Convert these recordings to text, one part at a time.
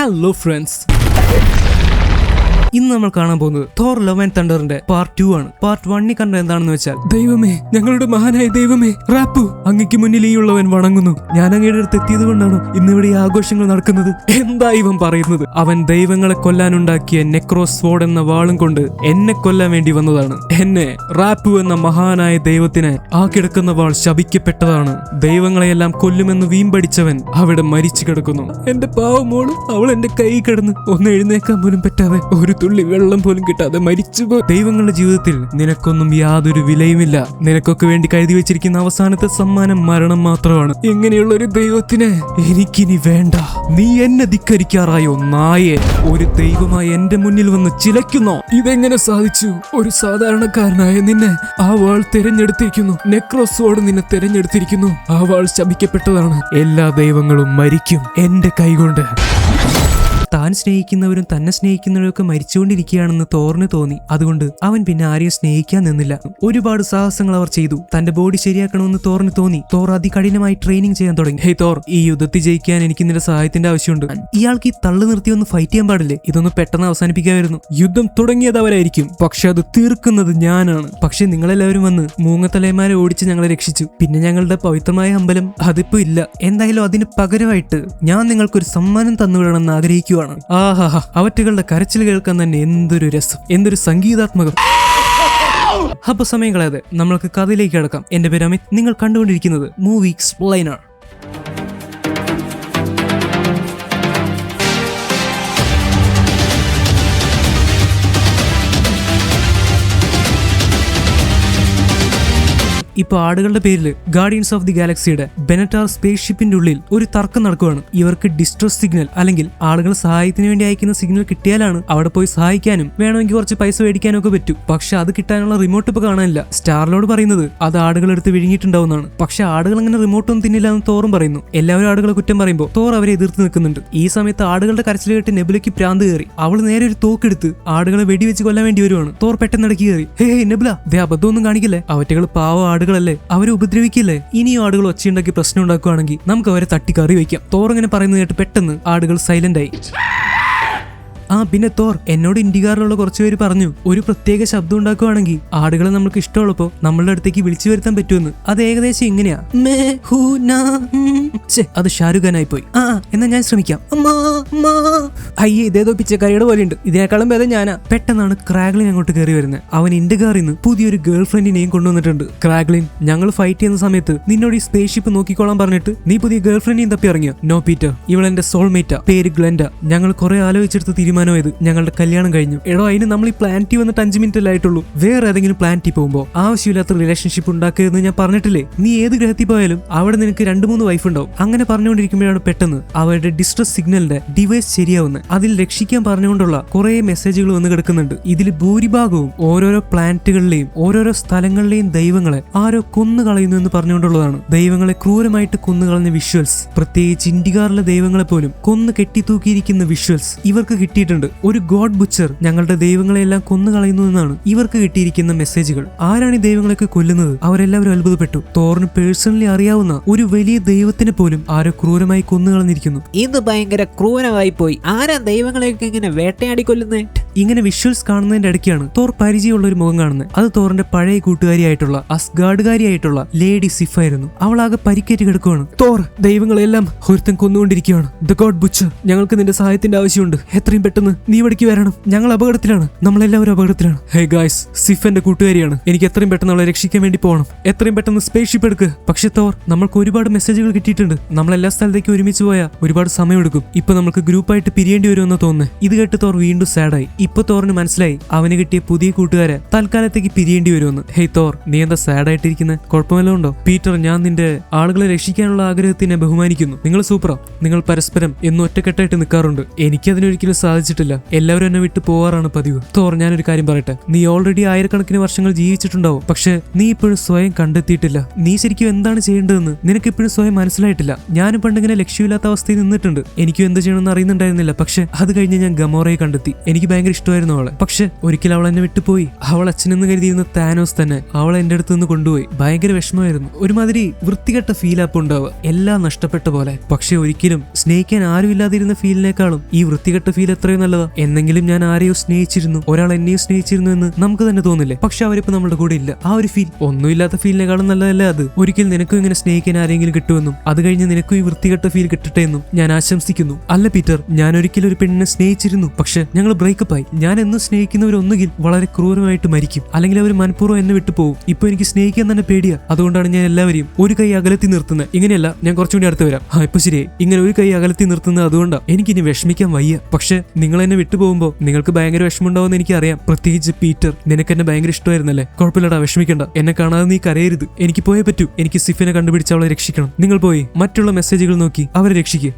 Hello friends. ഇന്ന് നമ്മൾ കാണാൻ പോകുന്നത് തോർ ലവ് ആൻഡ് തണ്ടറിന്റെ പാർട്ട് 2 ആണ്. പാർട്ട് 1 കണ്ട എന്താണെന്ന് വെച്ചാൽ, ദൈവമേ, ഞങ്ങളുടെ മഹാനായ ദൈവമേ, റാപ്പു, അങ്ങയ്ക്ക് മുന്നിൽ ഈ ഉള്ളവൻ വണങ്ങുന്നു. ഞാൻ അങ്ങയുടെ അടുത്ത് എത്തിയത് കൊണ്ടാണോ ഇന്നിവിടെ ഈ ആഘോഷങ്ങൾ നടക്കുന്നത്? എന്താ ഇവൻ പറയുന്നത്? അവൻ ദൈവങ്ങളെ കൊല്ലാനുണ്ടാക്കിയ നെക്രോസ് സ്വോർഡ് എന്ന വാളും കൊണ്ട് എന്നെ കൊല്ലാൻ വേണ്ടി വന്നതാണ്. എന്നെ, റാപ്പു എന്ന മഹാനായ ദൈവത്തിനെ, ആ കിടക്കുന്ന വാൾ ശപിക്കപ്പെട്ടതാണ്. ദൈവങ്ങളെയെല്ലാം കൊല്ലുമെന്ന് വീമ്പടിച്ചവൻ അവിടെ മരിച്ചു കിടക്കുന്നു. എന്റെ പാവമോള്, അവൾ എന്റെ കൈ കിടന്ന് ഒന്ന് എഴുന്നേക്കാൻ പോലും പറ്റാതെ, ഒരു തുള്ളി വെള്ളം പോലും കിട്ടാതെ മരിച്ചുപോയി. ദൈവങ്ങളുടെ ജീവിതത്തിൽ നിനക്കൊന്നും യാതൊരു വിലയുമില്ല. നിനക്കൊക്കെ വേണ്ടി കരുതി വെച്ചിരിക്കുന്ന അവസാനത്തെ സമ്മാനം മരണം മാത്രമാണ്. എങ്ങനെയുള്ള ഒരു ദൈവത്തിനെ എനിക്കിനി വേണ്ട. നീ എന്നെ ധിക്കരിക്കാറായോ നായേ? ഒരു ദൈവമായി എന്റെ മുന്നിൽ വന്ന് ചിലയ്ക്കുന്നോ? ഇതെങ്ങനെ സാധിച്ചു? ഒരു സാധാരണക്കാരനായ നിന്നെ ആ വാൾ തിരഞ്ഞെടുത്തിരിക്കുന്നു. നെക്രോസ് സ്വോർഡ് നിന്നെ തിരഞ്ഞെടുത്തിരിക്കുന്നു. ആ വാൾ ശപിക്കപ്പെട്ടതാണ്. എല്ലാ ദൈവങ്ങളും മരിക്കും എന്റെ കൈകൊണ്ട്. താൻ സ്നേഹിക്കുന്നവരും തന്നെ സ്നേഹിക്കുന്നവരൊക്കെ മരിച്ചുകൊണ്ടിരിക്കുകയാണെന്ന് തോറിന് തോന്നി. അതുകൊണ്ട് അവൻ പിന്നെ ആരെയും സ്നേഹിക്കാൻ നിന്നില്ല. ഒരുപാട് സാഹസങ്ങൾ അവർ ചെയ്തു. തന്റെ ബോഡി ശരിയാക്കണമെന്ന് തോറിന് തോന്നി. തോർ അതികഠിനമായി ട്രെയിനിങ് ചെയ്യാൻ തുടങ്ങി. ഹേ തോർ, ഈ യുദ്ധത്തിൽ ജയിക്കാൻ എനിക്ക് നിന്റെ സഹായത്തിന്റെ ആവശ്യമുണ്ട്. ഇയാൾക്ക് ഈ തള്ളു നിർത്തി ഒന്ന് ഫൈറ്റ് ചെയ്യാൻ പാടില്ലേ? ഇതൊന്ന് പെട്ടെന്ന് അവസാനിപ്പിക്കാമായിരുന്നു. യുദ്ധം തുടങ്ങിയത് അവരായിരിക്കും, പക്ഷെ അത് തീർക്കുന്നത് ഞാനാണ്. പക്ഷെ നിങ്ങളെല്ലാവരും വന്ന് മൂങ്ങത്തലയന്മാരെ ഓടിച്ച് ഞങ്ങളെ രക്ഷിച്ചു. പിന്നെ ഞങ്ങളുടെ പവിത്രമായ അമ്പലം അതിപ്പോ ഇല്ല. എന്തായാലും അതിന് പകരമായിട്ട് ഞാൻ നിങ്ങൾക്കൊരു സമ്മാനം തന്നുവിടണമെന്ന് ആഗ്രഹിക്കുക. ആഹാ, അവറ്റുകളുടെ കരച്ചിൽ കേൾക്കാൻ തന്നെ എന്തൊരു രസം, എന്തൊരു സംഗീതാത്മകം. അപ്പൊ സമയം കളയാതെ നമ്മൾക്ക് കഥയിലേക്ക് കിടക്കാം. എന്റെ പേര് അമിത്. നിങ്ങൾ കണ്ടുകൊണ്ടിരിക്കുന്നത് മൂവി എക്സ്പ്ലെയിനർ. ഇപ്പൊ ആടുകളുടെ പേരിൽ ഗാർഡിയൻസ് ഓഫ് ദി ഗാലക്സിയുടെ ബെനറ്റാർ സ്പേസ് ഷിപ്പിന്റെ ഉള്ളിൽ ഒരു തർക്കം നടക്കുകയാണ്. ഇവർക്ക് ഡിസ്ട്രസ് സിഗ്നൽ, അല്ലെങ്കിൽ ആളുകൾ സഹായത്തിന് വേണ്ടി അയക്കുന്ന സിഗ്നൽ കിട്ടിയാലാണ് അവിടെ പോയി സഹായിക്കാനും വേണമെങ്കിൽ കുറച്ച് പൈസ മേടിക്കാനും ഒക്കെ പറ്റൂ. പക്ഷെ അത് കിട്ടാനുള്ള റിമോട്ട് ഇപ്പൊ കാണാനില്ല. സ്റ്റാർലോഡ് പറയുന്നത് അത് ആടുകളെടുത്ത് വിഴുങ്ങിയിട്ടുണ്ടാവുന്നതാണ്. പക്ഷെ ആടുകൾ അങ്ങനെ റിമോട്ടൊന്നും തിന്നില്ല എന്ന് തോറും പറയുന്നു. എല്ലാവരും ആടുകളെ കുറ്റം പറയുമ്പോൾ തോർ അവരെ എതിർത്ത് നിൽക്കുന്നുണ്ട്. ഈ സമയത്ത് ആടുകളുടെ കരച്ചിൽ കേട്ട് നെബുലയ്ക്ക് ഭ്രാന്ത് കയറി. അവൾ നേരെ ഒരു തോക്കെടുത്ത് ആടുകളെ വെടിവെച്ച് കൊല്ലാൻ വേണ്ടി വരുവാണ്. തോർ പെട്ടെന്ന് ഇടയ്ക്ക് കയറി, ഹേ നെബുല, ദേ അബദ്ധമൊന്നും കാണിക്കില്ലേ? അവറ്റകൾ പാവ ആടുകളല്ലേ, അവരെ ഉപദ്രവിക്കില്ലേ? ഇനിയും ആടുകൾ ഒച്ചയുണ്ടാക്കി പ്രശ്നം ഉണ്ടാക്കുകയാണെങ്കിൽ നമുക്ക് അവരെ തട്ടി കറി വയ്ക്കാം. തോർ ഇങ്ങനെ പറയുന്നത് കേട്ട് പെട്ടെന്ന് ആടുകൾ സൈലന്റ് ആയി. പിന്നെ തോർ, എന്നോട് ഇന്ത്യക്കാരിലുള്ള കുറച്ചുപേര് പറഞ്ഞു, ഒരു പ്രത്യേക ശബ്ദം ഉണ്ടാക്കുകയാണെങ്കിൽ ആടുകളെ നമുക്ക് ഇഷ്ടമുള്ളപ്പോ നമ്മളുടെ അടുത്തേക്ക് വിളിച്ചു വരുത്താൻ പറ്റുമെന്ന്. അത് ഏകദേശം ഇങ്ങനെയാ. അത് ഷാരൂഖ് ഖാനായി പോയി. എന്നാ ഞാൻ ശ്രമിക്കാം. അയ്യേ, ഇതേതോ പിച്ചക്കാരിയുടെ പോലെയുണ്ട്. ഇതിനേക്കാളും ഭേദം ഞാനാ. പെട്ടെന്നാണ് ക്രാഗ്ലിൻ അങ്ങോട്ട് കയറി വരുന്നത്. അവൻ ഇന്ത്യക്കാരിൽ നിന്ന് പുതിയൊരു ഗേൾ ഫ്രണ്ടിനെയും കൊണ്ടുവന്നിട്ടുണ്ട്. ക്രാഗ്ലിൻ, ഞങ്ങൾ ഫൈറ്റ് ചെയ്യുന്ന സമയത്ത് നിന്നോട് ഈ സ്പേസ് ഷിപ്പ് നോക്കിക്കോളാൻ പറഞ്ഞിട്ട് നീ പുതിയ ഗേൾ ഫ്രണ്ടിനെയും തപ്പി ഇറങ്ങിയോ? നോ പീറ്റർ, ഇവൾ എന്റെ സോൾമേറ്റാ. പേര് ഗ്ലെൻഡ. ഞങ്ങൾ കുറെ ആലോചിച്ചെടുത്ത് തീരുമാനം ഇത്. ഞങ്ങളുടെ കല്യാണം കഴിഞ്ഞു. എടോ, അതിന് നമ്മൾ ഈ പ്ലാന്റി വന്നിട്ട് 5 മിനിറ്റ് ആയിട്ടുള്ളൂ. വേറെ ഏതെങ്കിലും പ്ലാന്റി പോകുമ്പോ ആവശ്യമില്ലാത്ത റിലേഷൻഷിപ്പ് ഉണ്ടാക്കരുതെന്ന് ഞാൻ പറഞ്ഞിട്ടില്ലേ? നീ ഏത് ഗ്രഹത്തിൽ പോയാലും അവിടെ നിനക്ക് 2-3 വൈഫ് ഉണ്ടാവും. അങ്ങനെ പറഞ്ഞുകൊണ്ടിരിക്കുമ്പോഴാണ് പെട്ടെന്ന് അവരുടെ ഡിസ്ട്രസ് സിഗ്നലിന്റെ ഡിവൈസ് ശരിയാവുന്നത്. അതിൽ രക്ഷിക്കാൻ പറഞ്ഞുകൊണ്ടുള്ള കുറെ മെസ്സേജുകൾ വന്ന് കിടക്കുന്നുണ്ട്. ഇതിൽ ഭൂരിഭാഗവും ഓരോരോ പ്ലാനറ്റുകളിലെയും ഓരോരോ സ്ഥലങ്ങളിലെയും ദൈവങ്ങളെ ആരോ കൊന്നുകളയുന്നു എന്ന് പറഞ്ഞുകൊണ്ടുള്ളതാണ്. ദൈവങ്ങളെ ക്രൂരമായിട്ട് കൊന്നുകളഞ്ഞ വിഷ്വൽസ്, പ്രത്യേകിച്ച് ഇന്ത്യക്കാരിലെ ദൈവങ്ങളെ പോലും കൊന്നു കെട്ടിത്തൂക്കിയിരിക്കുന്ന വിഷ്വൽസ് ഇവർക്ക് കിട്ടിയിട്ടുണ്ട്. ഒരു ഗോഡ് ബുച്ചർ ഞങ്ങളുടെ ദൈവങ്ങളെല്ലാം കൊന്നുകളയുന്നു എന്നാണ് ഇവർക്ക് കിട്ടിയിരിക്കുന്ന മെസ്സേജുകൾ. ആരാണ് ഈ ദൈവങ്ങളൊക്കെ കൊല്ലുന്നത്? അവരെല്ലാവരും അത്ഭുതപ്പെട്ടു. തോറിന് പേഴ്സണലി അറിയാവുന്ന ഒരു വലിയ ദൈവത്തിനെ പോലും ആരോ ക്രൂരമായി കൊന്നുകളഞ്ഞിരിക്കുന്നു. ഇത് ഭയങ്കര ക്രൂരമായി പോയി. ആരാ ദൈവങ്ങളെയൊക്കെ ഇങ്ങനെ വേട്ടയാടി കൊല്ലുന്നേ? ഇങ്ങനെ വിഷ്വൽസ് കാണുന്നതിന്റെ ഇടയ്ക്കാണ് തോർ പരിചയമുള്ള ഒരു മുഖം കാണുന്നത്. അത് തോറിന്റെ പഴയ കൂട്ടുകാരിയായിട്ടുള്ള അസ്ഗാർഡുകാരിയായിട്ടുള്ള ലേഡി സിഫ് ആയിരുന്നു. അവളാകെ പരിക്കേറ്റ് കിടക്കുകയാണ്. തോർ, ദൈവങ്ങളെല്ലാം ഒരുത്തൻ കൊന്നുകൊണ്ടിരിക്കുകയാണ്. ദ ഗോഡ് ബുച്ചർ, ഞങ്ങൾക്ക് നിന്റെ സഹായത്തിന്റെ ആവശ്യമുണ്ട്. എത്രയും പെട്ടെന്ന് നീ ഇവിടേക്ക് വരണം. ഞങ്ങൾ അപകടത്തിലാണ്. നമ്മളെല്ലാവരും അപകടത്തിലാണ്. ഹേ ഗായ്സ്, സിഫ് എന്റെ കൂട്ടുകാരിയാണ്. എനിക്ക് എത്രയും പെട്ടെന്ന് അവളെ രക്ഷിക്കാൻ വേണ്ടി പോകണം. എത്രയും പെട്ടെന്ന് സ്പേസ് ഷിപ്പ് എടുക്കുക. പക്ഷെ തോർ, നമ്മൾക്ക് ഒരുപാട് മെസ്സേജുകൾ കിട്ടിയിട്ടുണ്ട്. നമ്മളെല്ലാ സ്ഥലത്തേക്ക് ഒരുമിച്ച് പോയാൽ ഒരുപാട് സമയമെടുക്കും. ഇപ്പൊ നമുക്ക് ഗ്രൂപ്പായിട്ട് പിരിയേണ്ടി വരുമെന്ന് തോന്നുന്നു. ഇത് കേട്ട് തോർ വീണ്ടും സാഡായി. ഇപ്പൊ തോറിന് മനസ്സിലായി അവന് കിട്ടിയ പുതിയ കൂട്ടുകാരെ തൽക്കാലത്തേക്ക് പിരിയേണ്ടി വരുമെന്ന്. ഹേ തോർ, നീ എന്താ സാഡായിട്ടിരിക്കുന്നത്? കുഴപ്പമല്ലോ ഉണ്ടോ? പീറ്റർ, ഞാൻ നിന്റെ ആളുകളെ രക്ഷിക്കാനുള്ള ആഗ്രഹത്തിനെ ബഹുമാനിക്കുന്നു. നിങ്ങൾ സൂപ്പറാ. നിങ്ങൾ പരസ്പരം എന്നും ഒറ്റക്കെട്ടായിട്ട് നിൽക്കാറുണ്ട്. എനിക്കതിനൊരിക്കലും സാധിച്ചിട്ടില്ല. എല്ലാവരും എന്നെ വിട്ട് പോവാറാണ് പതിവ്. തോർ, ഞാനൊരു കാര്യം പറയട്ടെ. നീ ഓൾറെഡി ആയിരക്കണക്കിന് വർഷങ്ങൾ ജീവിച്ചിട്ടുണ്ടാവും. പക്ഷെ നീ ഇപ്പോഴും സ്വയം കണ്ടെത്തിയിട്ടില്ല. നീ ശരിക്കും എന്താണ് ചെയ്യേണ്ടതെന്ന് നിനക്ക് ഇപ്പോഴും സ്വയം മനസ്സിലായിട്ടില്ല. ഞാനും പണ്ടിങ്ങനെ ലക്ഷ്യമില്ലാത്ത അവസ്ഥയിൽ നിന്നിട്ടുണ്ട്. എനിക്കും എന്ത് ചെയ്യണമെന്ന് അറിയുന്നുണ്ടായിരുന്നില്ല. പക്ഷെ അത് കഴിഞ്ഞ് ഞാൻ ഗമോറയെ കണ്ടെത്തി. എനിക്ക് ഭയങ്കര ഇഷ്ടമായിരുന്നു അവളെ. പക്ഷെ ഒരിക്കൽ അവൾ എന്നെ വിട്ടുപോയി. അവൾ അച്ഛനെന്ന് കരുതിയിരുന്ന താനോസ് തന്നെ അവളെ എന്റെ അടുത്ത് നിന്ന് കൊണ്ടുപോയി. ഭയങ്കര വിഷമമായിരുന്നു. ഒരുമാതിരി വൃത്തികെട്ട ഫീലാപ്പ് ഉണ്ടാവുക, എല്ലാം നഷ്ടപ്പെട്ട പോലെ. പക്ഷെ ഒരിക്കലും സ്നേഹിക്കാൻ ആരും ഇല്ലാതിരുന്ന ഫീലിനേക്കാളും ഈ വൃത്തികെട്ട ഫീൽ എത്രയോ നല്ലതാ. എന്നെങ്കിലും ഞാൻ ആരെയോ സ്നേഹിച്ചിരുന്നു, ഒരാൾ എന്നെയും സ്നേഹിച്ചിരുന്നു എന്ന് നമുക്ക് തന്നെ തോന്നില്ലേ? പക്ഷെ അവരിപ്പോ നമ്മുടെ കൂടെ ഇല്ല. ആ ഒരു ഫീൽ, ഒന്നുമില്ലാത്ത ഫീലിനേക്കാളും നല്ലതല്ലേ അത്? ഒരിക്കൽ നിനക്കും ഇങ്ങനെ സ്നേഹിക്കാൻ ആരെങ്കിലും കിട്ടുമെന്നും അത് കഴിഞ്ഞ് നിനക്കും ഈ വൃത്തികെട്ട ഫീൽ കിട്ടട്ടെ എന്നും ഞാൻ ആശംസിക്കുന്നു. അല്ല പീറ്റർ, ഞാൻ ഒരിക്കലും ഒരു പെണ്ണിനെ സ്നേഹിച്ചിരുന്നു. പക്ഷെ ഞങ്ങൾ ബ്രേക്കപ്പ് ആയി. ഞാൻ എന്നും സ്നേഹിക്കുന്നവരൊന്നുകിൽ വളരെ ക്രൂരമായിട്ട് മരിക്കും, അല്ലെങ്കിൽ അവർ മനഃപൂർവ്വം എന്നെ വിട്ടു പോകും. ഇപ്പൊ എനിക്ക് സ്നേഹിക്കാൻ തന്നെ പേടിയാ. അതുകൊണ്ടാണ് ഞാൻ എല്ലാവരെയും ഒരു കൈ അകലത്തി നിർത്തുന്നത്. ഇങ്ങനെയല്ല, ഞാൻ കുറച്ചുകൂടി അടുത്ത് വരാം. ഇപ്പൊ ശരിയായി. ഇങ്ങനെ ഒരു കൈ അകലത്തി നിർത്തുന്നത് അതുകൊണ്ടാണ്. എനിക്കിനി വിഷമിക്കാൻ വയ്യ. പക്ഷെ നിങ്ങൾ എന്നെ വിട്ടുപോകുമ്പോൾ നിങ്ങൾക്ക് ഭയങ്കര വിഷമമുണ്ടാവുമെന്ന് എനിക്കറിയാം. പ്രത്യേകിച്ച് പീറ്റർ, നിനക്ക് എന്നെ ഭയങ്കര ഇഷ്ടമായിരുന്നല്ലേ? കുഴപ്പമില്ലടാ, വിഷമിക്കണ്ട. എന്നെ കാണാതെ നീ കരയരുത്. എനിക്ക് പോയേ പറ്റൂ. എനിക്ക് സിഫിനെ കണ്ടുപിടിച്ച് അവളെ രക്ഷിക്കണം. നിങ്ങൾ പോയി മറ്റുള്ള മെസ്സേജുകൾ നോക്കി അവരെ രക്ഷിക്കുക.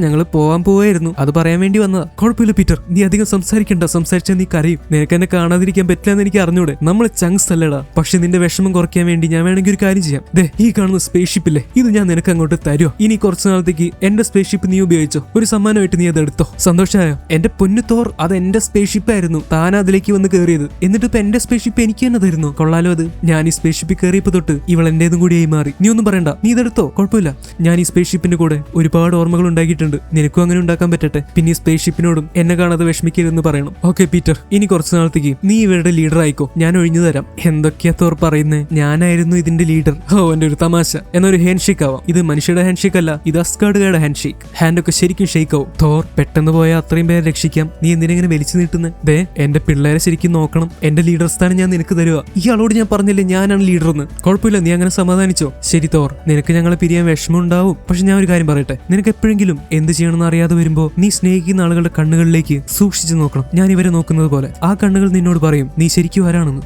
ഞങ്ങൾ പോവാൻ പോവായിരുന്നു, അത് പറയാൻ വേണ്ടി വന്നതാ. കുഴപ്പമില്ല പീറ്റർ, നീ അധികം സംസാരിക്കണ്ട. സംസാരിച്ചാൽ നീ കരയും. നിനക്ക് എന്നെ കാണാതിരിക്കാൻ പറ്റില്ല എന്ന് എനിക്ക് അറിഞ്ഞൂടെ? നമ്മൾ ചങ്സ് അല്ലടാ. പക്ഷെ നിന്റെ വിഷമം കുറയ്ക്കാൻ വേണ്ടി ഞാൻ വേണമെങ്കിൽ ഒരു കാര്യം ചെയ്യാം. ദേ, ഈ കാണുന്ന സ്പേസ്ഷിപ്പ് ഇല്ലേ, ഇത് ഞാൻ നിനക്ക് അങ്ങോട്ട് തരുമോ? ഇനി കുറച്ചു നാളത്തേക്ക് എന്റെ സ്പേസ്ഷിപ്പ് നീ ഉപയോഗിച്ചോ. ഒരു സമ്മാനമായിട്ട് നീ അത് എടുത്തോ. സന്തോഷമായോ? എന്റെ പൊന്നു തോർ, അത് എന്റെ സ്പേസ്ഷിപ്പ് ആയിരുന്നു. താൻ അതിലേക്ക് വന്ന് കയറിയത്. എന്നിട്ട് ഇപ്പൊ എന്റെ സ്പേസ്ഷിപ്പ് എനിക്ക് തന്നെ തരുന്നു. കൊള്ളാലോ അത്. ഞാൻ ഈ സ്പേസ്ഷിപ്പിൽ കയറിയപ്പോ തൊട്ട് ഇവൾ എന്റേതും കൂടിയായി മാറി. നീ ഒന്നും പറയണ്ട, നീ ഇതെടുത്തോ. കുഴപ്പമില്ല. ഞാൻ ഈ സ്പേസ്ഷിപ്പിന്റെ കൂടെ ഒരുപാട് ഓർമ്മകൾ ഉണ്ടാക്കിയിട്ടുണ്ട്. നിനക്കും അങ്ങനെ ഉണ്ടാക്കാൻ പറ്റട്ടെ. പിന്നെ ഈ സ്പേസ്ഷിപ്പിനോടും എന്നെ കാണാതെ വിഷമിക്കരുതെന്ന് പറയണം. ഓക്കെ പീറ്റർ, ഇനി കുറച്ചു നാളത്തേക്ക് നീ ഇവരുടെ ലീഡർ ആയിക്കോ. ഞാൻ ഒഴിഞ്ഞു തരാം. എന്തൊക്കെയാ തോർ പറയുന്നേ? ഞാനായിരുന്നു ഇതിന്റെ ലീഡർ. എന്റെ ഒരു തമാശ. എന്നൊരു ഹാൻഡ് ഷേക്ക് ആവാം. ഇത് മനുഷ്യരുടെ ഹാൻഡ് ഷേക്ക് അല്ല, ഇത് അസ്കാർഡുകാരുടെ ഹാൻഡ് ഷേക്ക്. ഹാൻഡൊക്കെ ശരിക്കും ഷേക്ക് ആവും. തോർ, പെട്ടെന്ന് പോയാൽ അത്രയും പേരെ രക്ഷിക്കാം. നീ എന്തിനെങ്ങനെ വലിച്ചു നീട്ടുന്നത്? ദേ, എന്റെ പിള്ളേരെ ശരിക്കും നോക്കണം. എന്റെ ലീഡർ സ്ഥാനം ഞാൻ നിനക്ക് തരുക. ഇയാളോട് ഞാൻ പറഞ്ഞില്ലേ ഞാനാണ് ലീഡർ എന്ന്? കുഴപ്പമില്ല, നീ അങ്ങനെ സമാധാനിച്ചോ. ശരി തോർ, നിനക്ക് ഞങ്ങളെ പിരിയാൻ വിഷമം ഉണ്ടാവും. പക്ഷെ ഞാൻ ഒരു കാര്യം പറയട്ടെ, നിനക്ക് എപ്പോഴെങ്കിലും എന്ത് ചെയ്യണമെന്ന് അറിയാതെ വരുമ്പോ നീ സ്നേഹിക്കുന്ന ആളുകളുടെ കണ്ണുകളിലേക്ക് സൂക്ഷിച്ചു നോക്കണം. ഞാൻ ഇവരെ നോക്കുന്നത് പോലെ ആ കണ്ണുകൾ നിന്നോട് പറയും നീ ശരിക്കും ആരാണെന്ന്.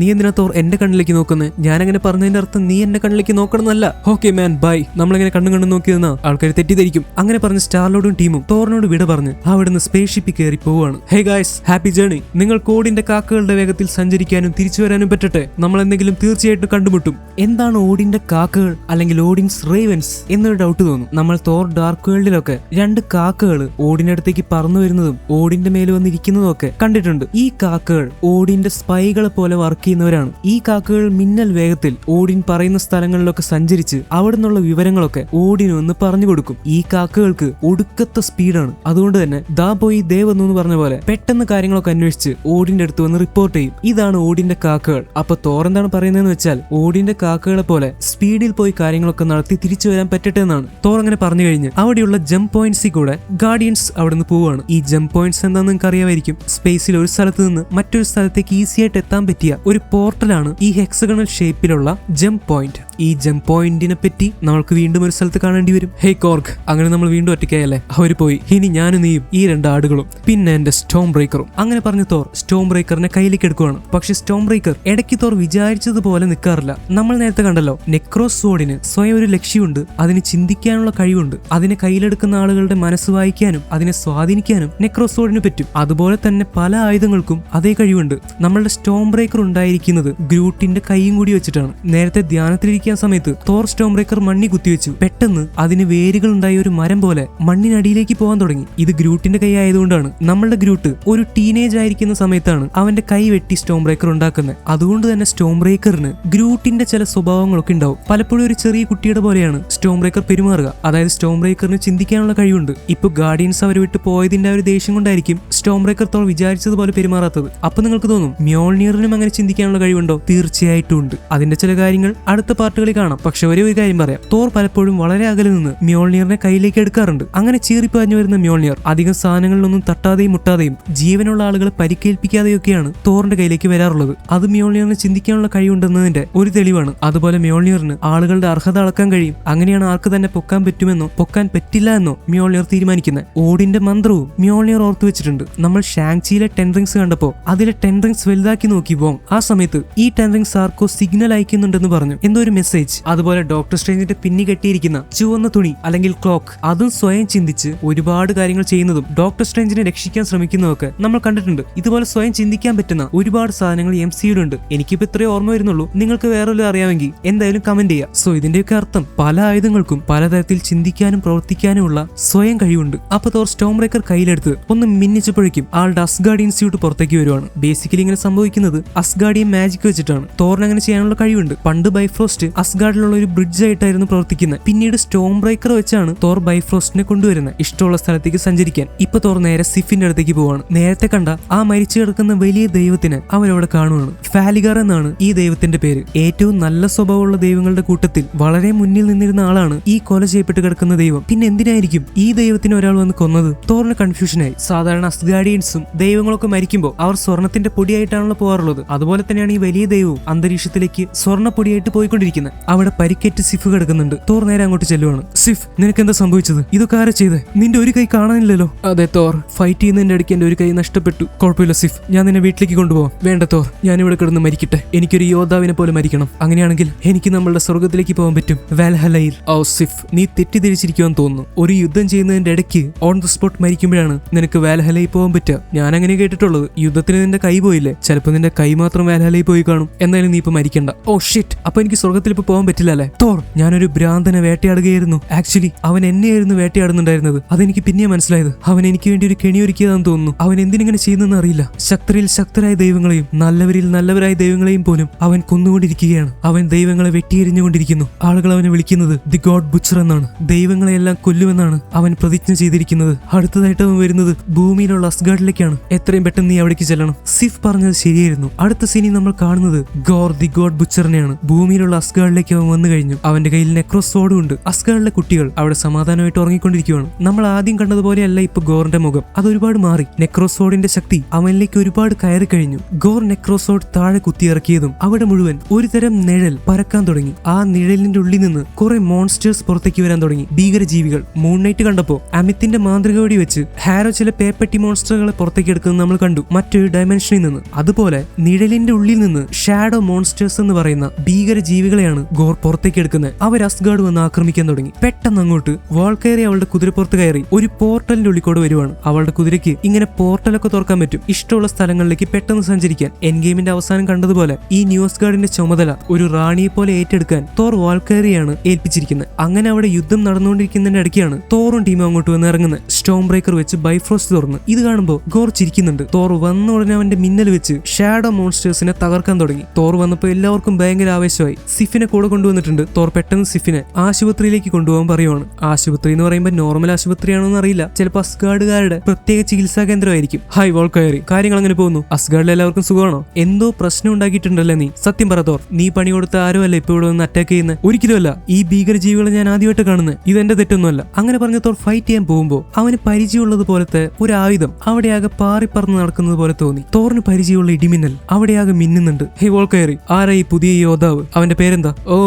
നീ എന്തിനാ തോർ എന്റെ കണ്ണിലേക്ക് നോക്കുന്നത്? ഞാൻ അങ്ങനെ പറഞ്ഞതിന്റെ അർത്ഥം നീ എന്റെ കണ്ണിലേക്ക് നോക്കണം എന്നല്ല. Okay man, bye. നമ്മളിങ്ങനെ കണ്ണു നോക്കി നിന്നാ ആൾക്കാർ തെറ്റിദ്ധരിക്കും. അങ്ങനെ പറഞ്ഞ് സ്റ്റാർലോഡും ടീമും തോറിനോട് വിട പറഞ്ഞ് അവിടുന്ന് സ്പേസ് ഷിപ്പിൽ കയറി പോവാണ്. Hey guys, happy journey. നിങ്ങൾ ഓടിന്റെ കാക്കകളുടെ വേഗത്തിൽ സഞ്ചരിക്കാനും തിരിച്ചു വരാനും പറ്റട്ടെ. നമ്മൾ എന്തെങ്കിലും തീർച്ചയായിട്ടും കണ്ടുമുട്ടും. എന്താണ് ഓടിന്റെ കാക്കകൾ അല്ലെങ്കിൽ ഓഡിൻസ് റേവൻസ് എന്നൊരു ഡൗട്ട് തോന്നും. നമ്മൾ തോർ ഡാർക്ക് വേൾഡിലൊക്കെ 2 കാക്കകൾ ഓടിന്റെ അടുത്തേക്ക് പറന്നു വരുന്നതും ഓടിന്റെ മേൽ വന്നിരിക്കുന്നതും ഒക്കെ കണ്ടിട്ടുണ്ട്. ഈ കാക്കകൾ ഓടിന്റെ സ്പൈകളെ പോലെ വർക്ക് ചെയ്യുന്നവരാണ്. ഈ കാക്കകൾ മിന്നൽ വേഗത്തിൽ ഓടിൻ പറയുന്ന സ്ഥലങ്ങളിലൊക്കെ സഞ്ചരിച്ച് അവിടെ നിന്നുള്ള വിവരങ്ങളൊക്കെ ഓടിന് ഒന്ന് പറഞ്ഞു കൊടുക്കും. ഈ കാക്കകൾക്ക് ഒടുക്കത്തെ സ്പീഡാണ്. അതുകൊണ്ട് തന്നെ ദാ പോയി ദേ വന്നു എന്ന് പറഞ്ഞ പോലെ പെട്ടെന്ന് കാര്യങ്ങളൊക്കെ അന്വേഷിച്ച് ഓടിന്റെ അടുത്ത് വന്ന് റിപ്പോർട്ട് ചെയ്യും. ഇതാണ് ഓടിന്റെ കാക്കകൾ. അപ്പൊ തോർ എന്താണ് പറയുന്നതെന്ന് വെച്ചാൽ ഓടിന്റെ കാക്കകളെ പോലെ സ്പീഡിൽ പോയി കാര്യങ്ങളൊക്കെ നടത്തി തിരിച്ചു വരാൻ പറ്റട്ടെ എന്നാണ്. തോർ അങ്ങനെ പറഞ്ഞു കഴിഞ്ഞ് അവിടെയുള്ള ജംപ് പോയിന്റ്സിൽ കൂടെ ഗാർഡിയൻസ് അവിടെ നിന്ന് പോവാണ്. ഈ ജംപ് പോയിന്റ്സ് എന്താണെന്ന് നിങ്ങൾക്ക് അറിയാമായിരിക്കും. സ്പേസിൽ ഒരു സ്ഥലത്ത് നിന്ന് മറ്റൊരു സ്ഥലത്തേക്ക് ഈസി ആയിട്ട് എത്താൻ പറ്റിയ ഒരു പോർട്ടലാണ് ഈ ഹെക്സഗണൽ ഷേപ്പിലുള്ള ജംപ് പോയിന്റ്. ഈ ജംപ് പോയിന്റിനെ പറ്റി നമ്മൾക്ക് വീണ്ടും ഒരു സ്ഥലത്ത് കാണേണ്ടി വരും. ഹേ കോർഗ്, അങ്ങനെ നമ്മൾ വീണ്ടും ഒറ്റയ്ക്കായല്ലേ? അവര് പോയി. ഇനി ഞാനും നീയും ഈ 2 ആടുകളും പിന്നെ എന്റെ സ്റ്റോം ബ്രേക്കറും. അങ്ങനെ പറഞ്ഞ് തോർ സ്റ്റോം ബ്രേക്കറിനെ കയ്യിലേക്ക് എടുക്കുവാണ്. പക്ഷെ സ്റ്റോം ബ്രേക്കർ ഇടയ്ക്ക് തോർ വിചാരിച്ചതുപോലെ നിൽക്കാറില്ല. നമ്മൾ നേരത്തെ കണ്ടല്ലോ, നെക്രോസ് സോഡിന് സ്വയം ഒരു ലക്ഷ്യമുണ്ട്. അതിന് ചിന്തിക്കാനുള്ള കഴിവുണ്ട്. അതിനെ കയ്യിലെടുക്കുന്ന ആളുകളുടെ മനസ്സ് വായിക്കാനും അതിനെ സ്വാധീനിക്കാനും നെക്രോസ് സോഡിന് പറ്റും. അതുപോലെ തന്നെ പല ആയുധങ്ങൾക്കും അതേ കഴിവുണ്ട്. നമ്മളുടെ സ്റ്റോം ബ്രേക്കർ ഉണ്ടായിരിക്കുന്നത് ഗ്രൂട്ടിന്റെ കൈയും കൂടി വെച്ചിട്ടാണ്. നേരത്തെ ധ്യാനത്തിലിരിക്കാൻ സമയത്ത് തോർ സ്റ്റോം ബ്രേക്കർ മണ്ണി കുത്തിവെച്ചു. പെട്ടെന്ന് അതിന് വേരുകൾ ഉണ്ടായ ഒരു മരം പോലെ മണ്ണിനടിയിലേക്ക് പോകാൻ തുടങ്ങി. ഇത് ഗ്രൂട്ടിന്റെ കൈ ആയതുകൊണ്ടാണ്. നമ്മളുടെ ഗ്രൂട്ട് ഒരു ടീനേജ് ആയിരിക്കുന്ന സമയത്താണ് അവന്റെ കൈ വെട്ടി സ്റ്റോം ബ്രേക്കർ ഉണ്ടാക്കുന്നത്. അതുകൊണ്ട് തന്നെ സ്റ്റോം ബ്രേക്കറിന് ഗ്രൂട്ടിന്റെ ചില സ്വഭാവങ്ങളൊക്കെ ഉണ്ടാവും. പലപ്പോഴും ഒരു ചെറിയ കുട്ടിയുടെ പോലെയാണ് സ്റ്റോം ബ്രേക്കർ പെരുമാറുക. അതായത് സ്റ്റോം ബ്രേക്കറിന് ചിന്തിക്കാനുള്ള കഴിവുണ്ട്. ഇപ്പൊ ഗാർഡിയൻസ് അവർ വിട്ട് പോയതിന്റെ ആ ഒരു ദേഷ്യം കൊണ്ടായിരിക്കും സ്റ്റോം ബ്രേക്കർ തോർ വിചാരിച്ചതുപോലെ പെരുമാറാത്തത്. അപ്പൊ നിങ്ങൾക്ക് തോന്നും മ്യോൾനിയറിനും അങ്ങനെ ചിന്തിക്കാനുള്ള കഴിവുണ്ടോ? തീർച്ചയായിട്ടും ഉണ്ട്. അതിന്റെ ചില കാര്യങ്ങൾ അടുത്ത പാർട്ടുകളിൽ കാണാം. പക്ഷെ ഒരേ ഒരു കാര്യം പറയാം, തോർ പലപ്പോഴും വളരെ അകലെ നിന്ന് മ്യോൾനിയറിനെ കയ്യിലേക്ക് എടുക്കാറുണ്ട്. അങ്ങനെ ചീറിപ്പാഞ്ഞു വരുന്ന മ്യോൾനിയർ അധികം സാധനങ്ങളിലൊന്നും തട്ടാതെയും മുട്ടാതെയും ജീവനുള്ള ആളുകളെ പരിക്കേൽപ്പിക്കാതെയൊക്കെയാണ് തോറിന്റെ കയ്യിലേക്ക് വരാറുള്ളത്. അത് മ്യോൾനിയറിന് ചിന്തിക്കാനുള്ള കഴിവുണ്ടെന്നതിന്റെ ഒരു തെളിവാണ്. അതുപോലെ മ്യോൾനിയറിന് ആളുകളുടെ അർഹത അളക്കാൻ കഴിയും. അങ്ങനെയാണ് ആർക്ക് തന്നെ പൊക്കാൻ പറ്റുമെന്നോ പൊക്കാൻ പറ്റില്ല എന്നോ മ്യോൾനിയർ തീരുമാനിക്കുന്നത്. ഓടിന്റെ മന്ത്രവും മ്യോൾനിയർ ഓർത്തു വെച്ചിട്ടുണ്ട്. നമ്മൾ ഷാങ്ചിയിലെ 10 റിങ്സ് കണ്ടപ്പോ അതിലെ 10 റിങ്സ് വലുതാക്കി നോക്കി വോങ്. ആ സമയത്ത് ഈ 10 റിങ്സ് ആർക്കോ സിഗ്നൽ അയക്കുന്നുണ്ടെന്ന് പറഞ്ഞു. എന്തോ ഒരു മെസ്സേജ്. അതുപോലെ ഡോക്ടർ സ്ട്രേഞ്ചിന്റെ പിന്നി കെട്ടിയിരിക്കുന്ന ചുവന്ന തുണി അല്ലെങ്കിൽ ക്ലോക്ക് അതും സ്വയം ചിന്തിച്ച് ഒരുപാട് കാര്യങ്ങൾ ചെയ്യുന്നതും ഡോക്ടർ സ്ട്രേഞ്ചിനെ രക്ഷിക്കാൻ ശ്രമിക്കുന്നതൊക്കെ നമ്മൾ കണ്ടിട്ടുണ്ട്. ഇതുപോലെ സ്വയം ചിന്തിക്കാൻ പറ്റുന്ന ഒരുപാട് സാധനങ്ങൾ MCUലുണ്ട്. എനിക്കിപ്പോ ഇത്രേ ഓർമ്മ വരുന്നുള്ളൂ. നിങ്ങൾക്ക് വേറെ അറിയാമെങ്കിൽ എന്തായാലും കമന്റ് ചെയ്യുക. സോ ഇതിന്റെയൊക്കെ അർത്ഥം പല ആയുധങ്ങൾക്കും പലതരത്തിൽ ചിന്തിക്കാനും പ്രവർത്തിക്കാനുമുള്ള സ്വയം കഴിവുണ്ട്. അപ്പൊ തോർ സ്റ്റോം ബ്രേക്കർ കയ്യിലെടുത്ത് ഒന്ന് മിന്നിച്ചപ്പോഴേക്കും ആ ആളുടെ അസ്ഗാർഡിയൻ സ്യൂട്ട് പുറത്തേക്ക് വരുവാണ്. ബേസിക്കലി ഇങ്ങനെ സംഭവിക്കുന്നത് അസ്ഗാർഡിയൻ മാജിക് വെച്ചിട്ടാണ്. തോറിന് അങ്ങനെ ചെയ്യാനുള്ള കഴിവുണ്ട്. പണ്ട് ബൈഫ്രോസ്റ്റ് അസ്ഗാർഡിലുള്ള ഒരു ബ്രിഡ്ജ് ആയിട്ടായിരുന്നു പ്രവർത്തിക്കുന്നത്. പിന്നീട് സ്റ്റോം ബ്രേക്കർ വെച്ചാണ് തോർ ബൈഫ്രോസ്റ്റിനെ കൊണ്ടുവരുന്നത് ഇഷ്ടമുള്ള സ്ഥലത്തേക്ക് സഞ്ചരിക്കാൻ. ഇപ്പൊ തോർ നേരെ സിഫിന്റെ അടുത്തേക്ക് പോവാണ്. നേരത്തെ കണ്ട ആ മരിച്ചു കിടക്കുന്ന വലിയ ദൈവത്തിനെ അവരവിടെ കാണുവാണ്. ഫാലിഗർ എന്നാണ് ഈ ദൈവത്തിന്റെ പേര്. ഏറ്റവും നല്ല സ്വഭാവമുള്ള ദൈവങ്ങളുടെ കൂട്ടത്തിൽ വളരെ മുന്നിൽ നിന്നിരുന്ന ആളാണ് ഈ കൊല ചെയ്യപ്പെട്ട് കിടക്കുന്ന ദൈവം. പിന്നെ എന്തിനായിരിക്കും ഈ ദൈവത്തിന് ഒരാൾ വന്ന് കൊന്നത്? തോറിന് കൺഫ്യൂഷനായി. സാധാരണ അസ്ഗാർഡിയൻസും ദൈവങ്ങളൊക്കെ മരിക്കുമ്പോൾ അവർ സ്വർണത്തിന്റെ പൊടിയായിട്ടാണല്ലോ പോകാറുള്ളത്. അതുപോലെ തന്നെയാണ് ഈ വലിയ ദൈവവും അന്തരീക്ഷത്തിലേക്ക് സ്വർണ്ണ പൊടിയായിട്ട് പോയിക്കൊണ്ടിരിക്കുന്നത്. അവിടെ പരിക്കേറ്റ് സിഫ് കിടക്കുന്നുണ്ട്. തോർ നേരെ അങ്ങോട്ട് ചെല്ലുവാണ്. സിഫ്, നിനക്ക് എന്താ സംഭവിച്ചത്? ഇതൊക്കെ ആരാ ചെയ്തേ? നിന്റെ ഒരു കൈ കാണാനില്ലല്ലോ. അതെ തോർ, ഫൈറ്റ് ചെയ്യുന്നതിന്റെ ഇടയ്ക്ക് എന്റെ ഒരു കൈ നഷ്ടപ്പെട്ടു. കുഴപ്പമില്ല സിഫ്, ഞാൻ നിന്നെ വീട്ടിലേക്ക് കൊണ്ടുപോകാം. വേണ്ട തോർ, ഞാനിവിടെ കിടന്ന് മരിക്കട്ടെ. എനിക്കൊരു യോദ്ധാവിനെ പോലെ മരിക്കണം. അങ്ങനെയാണെങ്കിൽ എനിക്ക് നമ്മളുടെ സ്വർഗത്തിലേക്ക് പോകാൻ പറ്റും, വാൽഹല്ലയിൽ. ഓ സിഫ്, നീ തെറ്റിദ്ധരിച്ചിരിക്കുവാൻ തോന്നുന്നു. ഒരു യുദ്ധം ചെയ്യുന്നതിന്റെ ഇടയ്ക്ക് ഓൺ ദ സ്പോട്ട് മരിക്കുമ്പോഴാണ് നിനക്ക് വാൽഹല്ലയിൽ പോകാൻ പറ്റുക. ഞാൻ അങ്ങനെ കേട്ടിട്ടുള്ളത്. യുദ്ധത്തിന് നിന്റെ കൈ പോയില്ലേ? ചിലപ്പോൾ നിന്റെ കൈ മാത്രം വാൽഹല്ലയിൽ പോയി കാണും. എന്നാലും നീ ഇപ്പൊ മരിക്കണ്ട. ഓ ഷിറ്റ്, അപ്പൊ എനിക്ക് സ്വർഗത്തിൽ ഇപ്പൊ പോകാൻ പറ്റില്ല അല്ലേ? തോർ, ഞാനൊരു ഭ്രാന്തനെ വേട്ടയാടുകയായിരുന്നു. ആക്ച്വലി അവൻ എന്നെയായിരുന്നു വേട്ടയാടുന്നുണ്ടായിരുന്നത്. അതെനിക്ക് പിന്നെ മനസ്സിലായത്. അവൻ എനിക്ക് വേണ്ടി ഒരു കെണിയൊരുക്കിയതാണെന്ന് തോന്നുന്നു. അവൻ എന്തിനിങ്ങനെ ചെയ്യുന്നെന്ന് അറിയില്ല. ശക്തരിൽ ശക്തരായ ദൈവങ്ങളെയും നല്ലവരിൽ നല്ലവരായ ദൈവങ്ങളെയും പോലും അവൻ കൊന്നുകൊണ്ടിരിക്കുകയാണ്. അവൻ ദൈവങ്ങളെ വെട്ടിയെരിഞ്ഞുകൊണ്ടിരിക്കുന്നു. ആളുകൾ അവനെ വിളിക്കുന്നത് ദി ഗോഡ് ബുച്ചർ എന്നാണ്. ദൈവങ്ങളെയെല്ലാം കൊല്ലുമെന്നാണ് അവൻ പ്രതിജ്ഞ ചെയ്തിരിക്കുന്നത്. അടുത്തതായിട്ട് അവൻ വരുന്നത് ഭൂമിയിലുള്ള അസ്ഗാർഡിലേക്കാണ്. എത്രയും പെട്ടെന്ന് നീ അവിടേക്ക് ചെല്ലണം. സിഫ് പറഞ്ഞത് ശരിയായിരുന്നു. അടുത്ത സീനിൽ നമ്മൾ കാണുന്നത് ഗോർ ദി ഗോഡ് ബുച്ചറിനെയാണ്. ഭൂമിയിലുള്ള അസ്ഗാർഡിലേക്ക് അവൻ വന്നു കഴിഞ്ഞു. അവന്റെ കയ്യിൽ നെക്രോസോഡും ഉണ്ട്. അസ്ഗാർഡിലെ കുട്ടികൾ അവിടെ സമാധാനമായിട്ട് ഉറങ്ങിക്കൊണ്ടിരിക്കുകയാണ്. നമ്മൾ ആദ്യം കണ്ടതുപോലെയല്ല ഇപ്പൊ ഗോറിന്റെ മുഖം. അതൊരുപാട് മാറി. നെക്രോസോഡിന്റെ ശക്തി അവനിലേക്ക് ഒരുപാട് കയറി കഴിഞ്ഞു. ഗോർ നെക്രോസോഡ് താഴെ കുത്തിയിറക്കിയതും അവിടെ മുഴുവൻ ഒരു തരം നിഴൽ പരക്കാൻ തുടങ്ങി. ആ നിഴലിന്റെ ഉള്ളിൽ നിന്ന് കുറെ മോൺസ്റ്റേഴ്സ് പുറത്തേക്ക് വരാൻ തുടങ്ങി. ഭീകരജീവികൾ. മൂൺനൈറ്റ് കണ്ടപ്പോ അമിത്തിന്റെ മാന്ത്രിക വെടി വെച്ച് ഹാരോ ചില പേപ്പട്ടി മോൺസ്റ്ററുകളെ പുറത്തേക്ക് എടുക്കുന്നത് നമ്മൾ കണ്ടു, മറ്റൊരു ഡയമെൻഷനിൽ നിന്ന്. അതുപോലെ നിഴലിന്റെ ഉള്ളിൽ നിന്ന് ഷാഡോ മോൺസ്റ്റേഴ്സ് എന്ന് പറയുന്ന ഭീകരജീവികളെയാണ് ഗോർ പുറത്തേക്ക് എടുക്കുന്നത്. അവർ അസ്ഗാർഡ് വന്ന് ആക്രമിക്കാൻ തുടങ്ങി. പെട്ടെന്ന് അങ്ങോട്ട് വാൾക്കയറി അവളുടെ കുതിരപ്പുറത്ത് കയറി ഒരു പോർട്ടലിന്റെ ഉള്ളിൽ കൂടെ വരുവാണ്. അവളുടെ കുതിരയ്ക്ക് ഇങ്ങനെ പോർട്ടലൊക്കെ തുറക്കാൻ പറ്റും. ഇഷ്ടമുള്ള സ്ഥലങ്ങളിലേക്ക് പെട്ടെന്ന് സഞ്ചരിക്കാൻ. എൻ ഗെയിമിന്റെ അവസാനം കണ്ടതുപോലെ ഈ ന്യൂ അസ്ഗാർഡിന്റെ ചുമതല ഒരു റാണിയെ പോലെ ഏറ്റെടുക്കാൻ തോർ വാൾക്കയറിയാണ് ഏൽപ്പിച്ചിരിക്കുന്നത്. അങ്ങനെ അവിടെ യുദ്ധം നടന്നുകൊണ്ടിരിക്കുന്നതിന്റെ ഇടയ്ക്കാണ് തോറും ടീമും അങ്ങോട്ട് വന്ന് ഇറങ്ങുന്നത്. സ്റ്റോം ബ്രേക്കർ വെച്ച് ബൈഫ്രോസ്റ്റ് തുറന്ന്. ഇത് കാണുമ്പോൾ ഗോർ ചിരിക്കുന്നുണ്ട്. തോർ വന്ന ഉടനെ അവന്റെ മിന്നൽ വെച്ച് ഷാഡോ മോൺസ്റ്റേഴ്സിനെ തകർക്കാൻ തുടങ്ങി. തോർ വന്നപ്പോൾ എല്ലാവർക്കും ഭയങ്കര ആവേശമായി. സിഫിനെ കൂടെ കൊണ്ടുവന്നിട്ടുണ്ട്. തോർ പെട്ടെന്ന് സിഫിനെ ആശുപത്രിയിലേക്ക് കൊണ്ടുപോകാൻ പറയുവാണ്. ആശുപത്രി എന്ന് പറയുമ്പോൾ നോർമൽ ആശുപത്രിയാണോ എന്ന് അറിയില്ല. ചിലപ്പോൾ അസ്ഗാർഡുകാരുടെ പ്രത്യേക ചികിത്സാ കേന്ദ്രമായിരിക്കും. ഹായ് വാൾക്കയറി, കാര്യങ്ങൾ അങ്ങനെ പോകുന്നു? അസ്ഗാർഡിൽ എല്ലാവർക്കും സുഖമാണോ? എന്തോ പ്രശ്നം ഉണ്ടാക്കിയിട്ടുണ്ടല്ലേ നീ? സത്യം പറ തോർ, നീ പണി കൊടുത്ത ആരോ അല്ല ഇപ്പൊ ഇവിടെ വന്ന് അറ്റാക്ക് ചെയ്യുന്നത്? ഒരിക്കലുമല്ല. ഈ ഭീകരജീവികളെ ഞാൻ ആദ്യമായിട്ട് കാണുന്നത്. ഇതെന്റെ തെറ്റൊന്നുമല്ല. അങ്ങനെ പറഞ്ഞ തോർ ഫൈറ്റ് ചെയ്യാൻ പോകുമ്പോൾ അവന് പരിചയമുള്ളത് പോലത്തെ ഒരു ആയുധം അവിടെയാകെ പാറിപ്പറന്ന് നടക്കുന്നത് പോലെ തോന്നി. തോറിന് പരിചയമുള്ള ഇടിമിന്നൽ അവിടെയാകെ മിന്നുന്നുണ്ട്. ഹേ വാൾക്കയറി, ആരാ ഈ പുതിയ യോദ്ധാവ്? അവന്റെ പേരെന്താ? ഓ,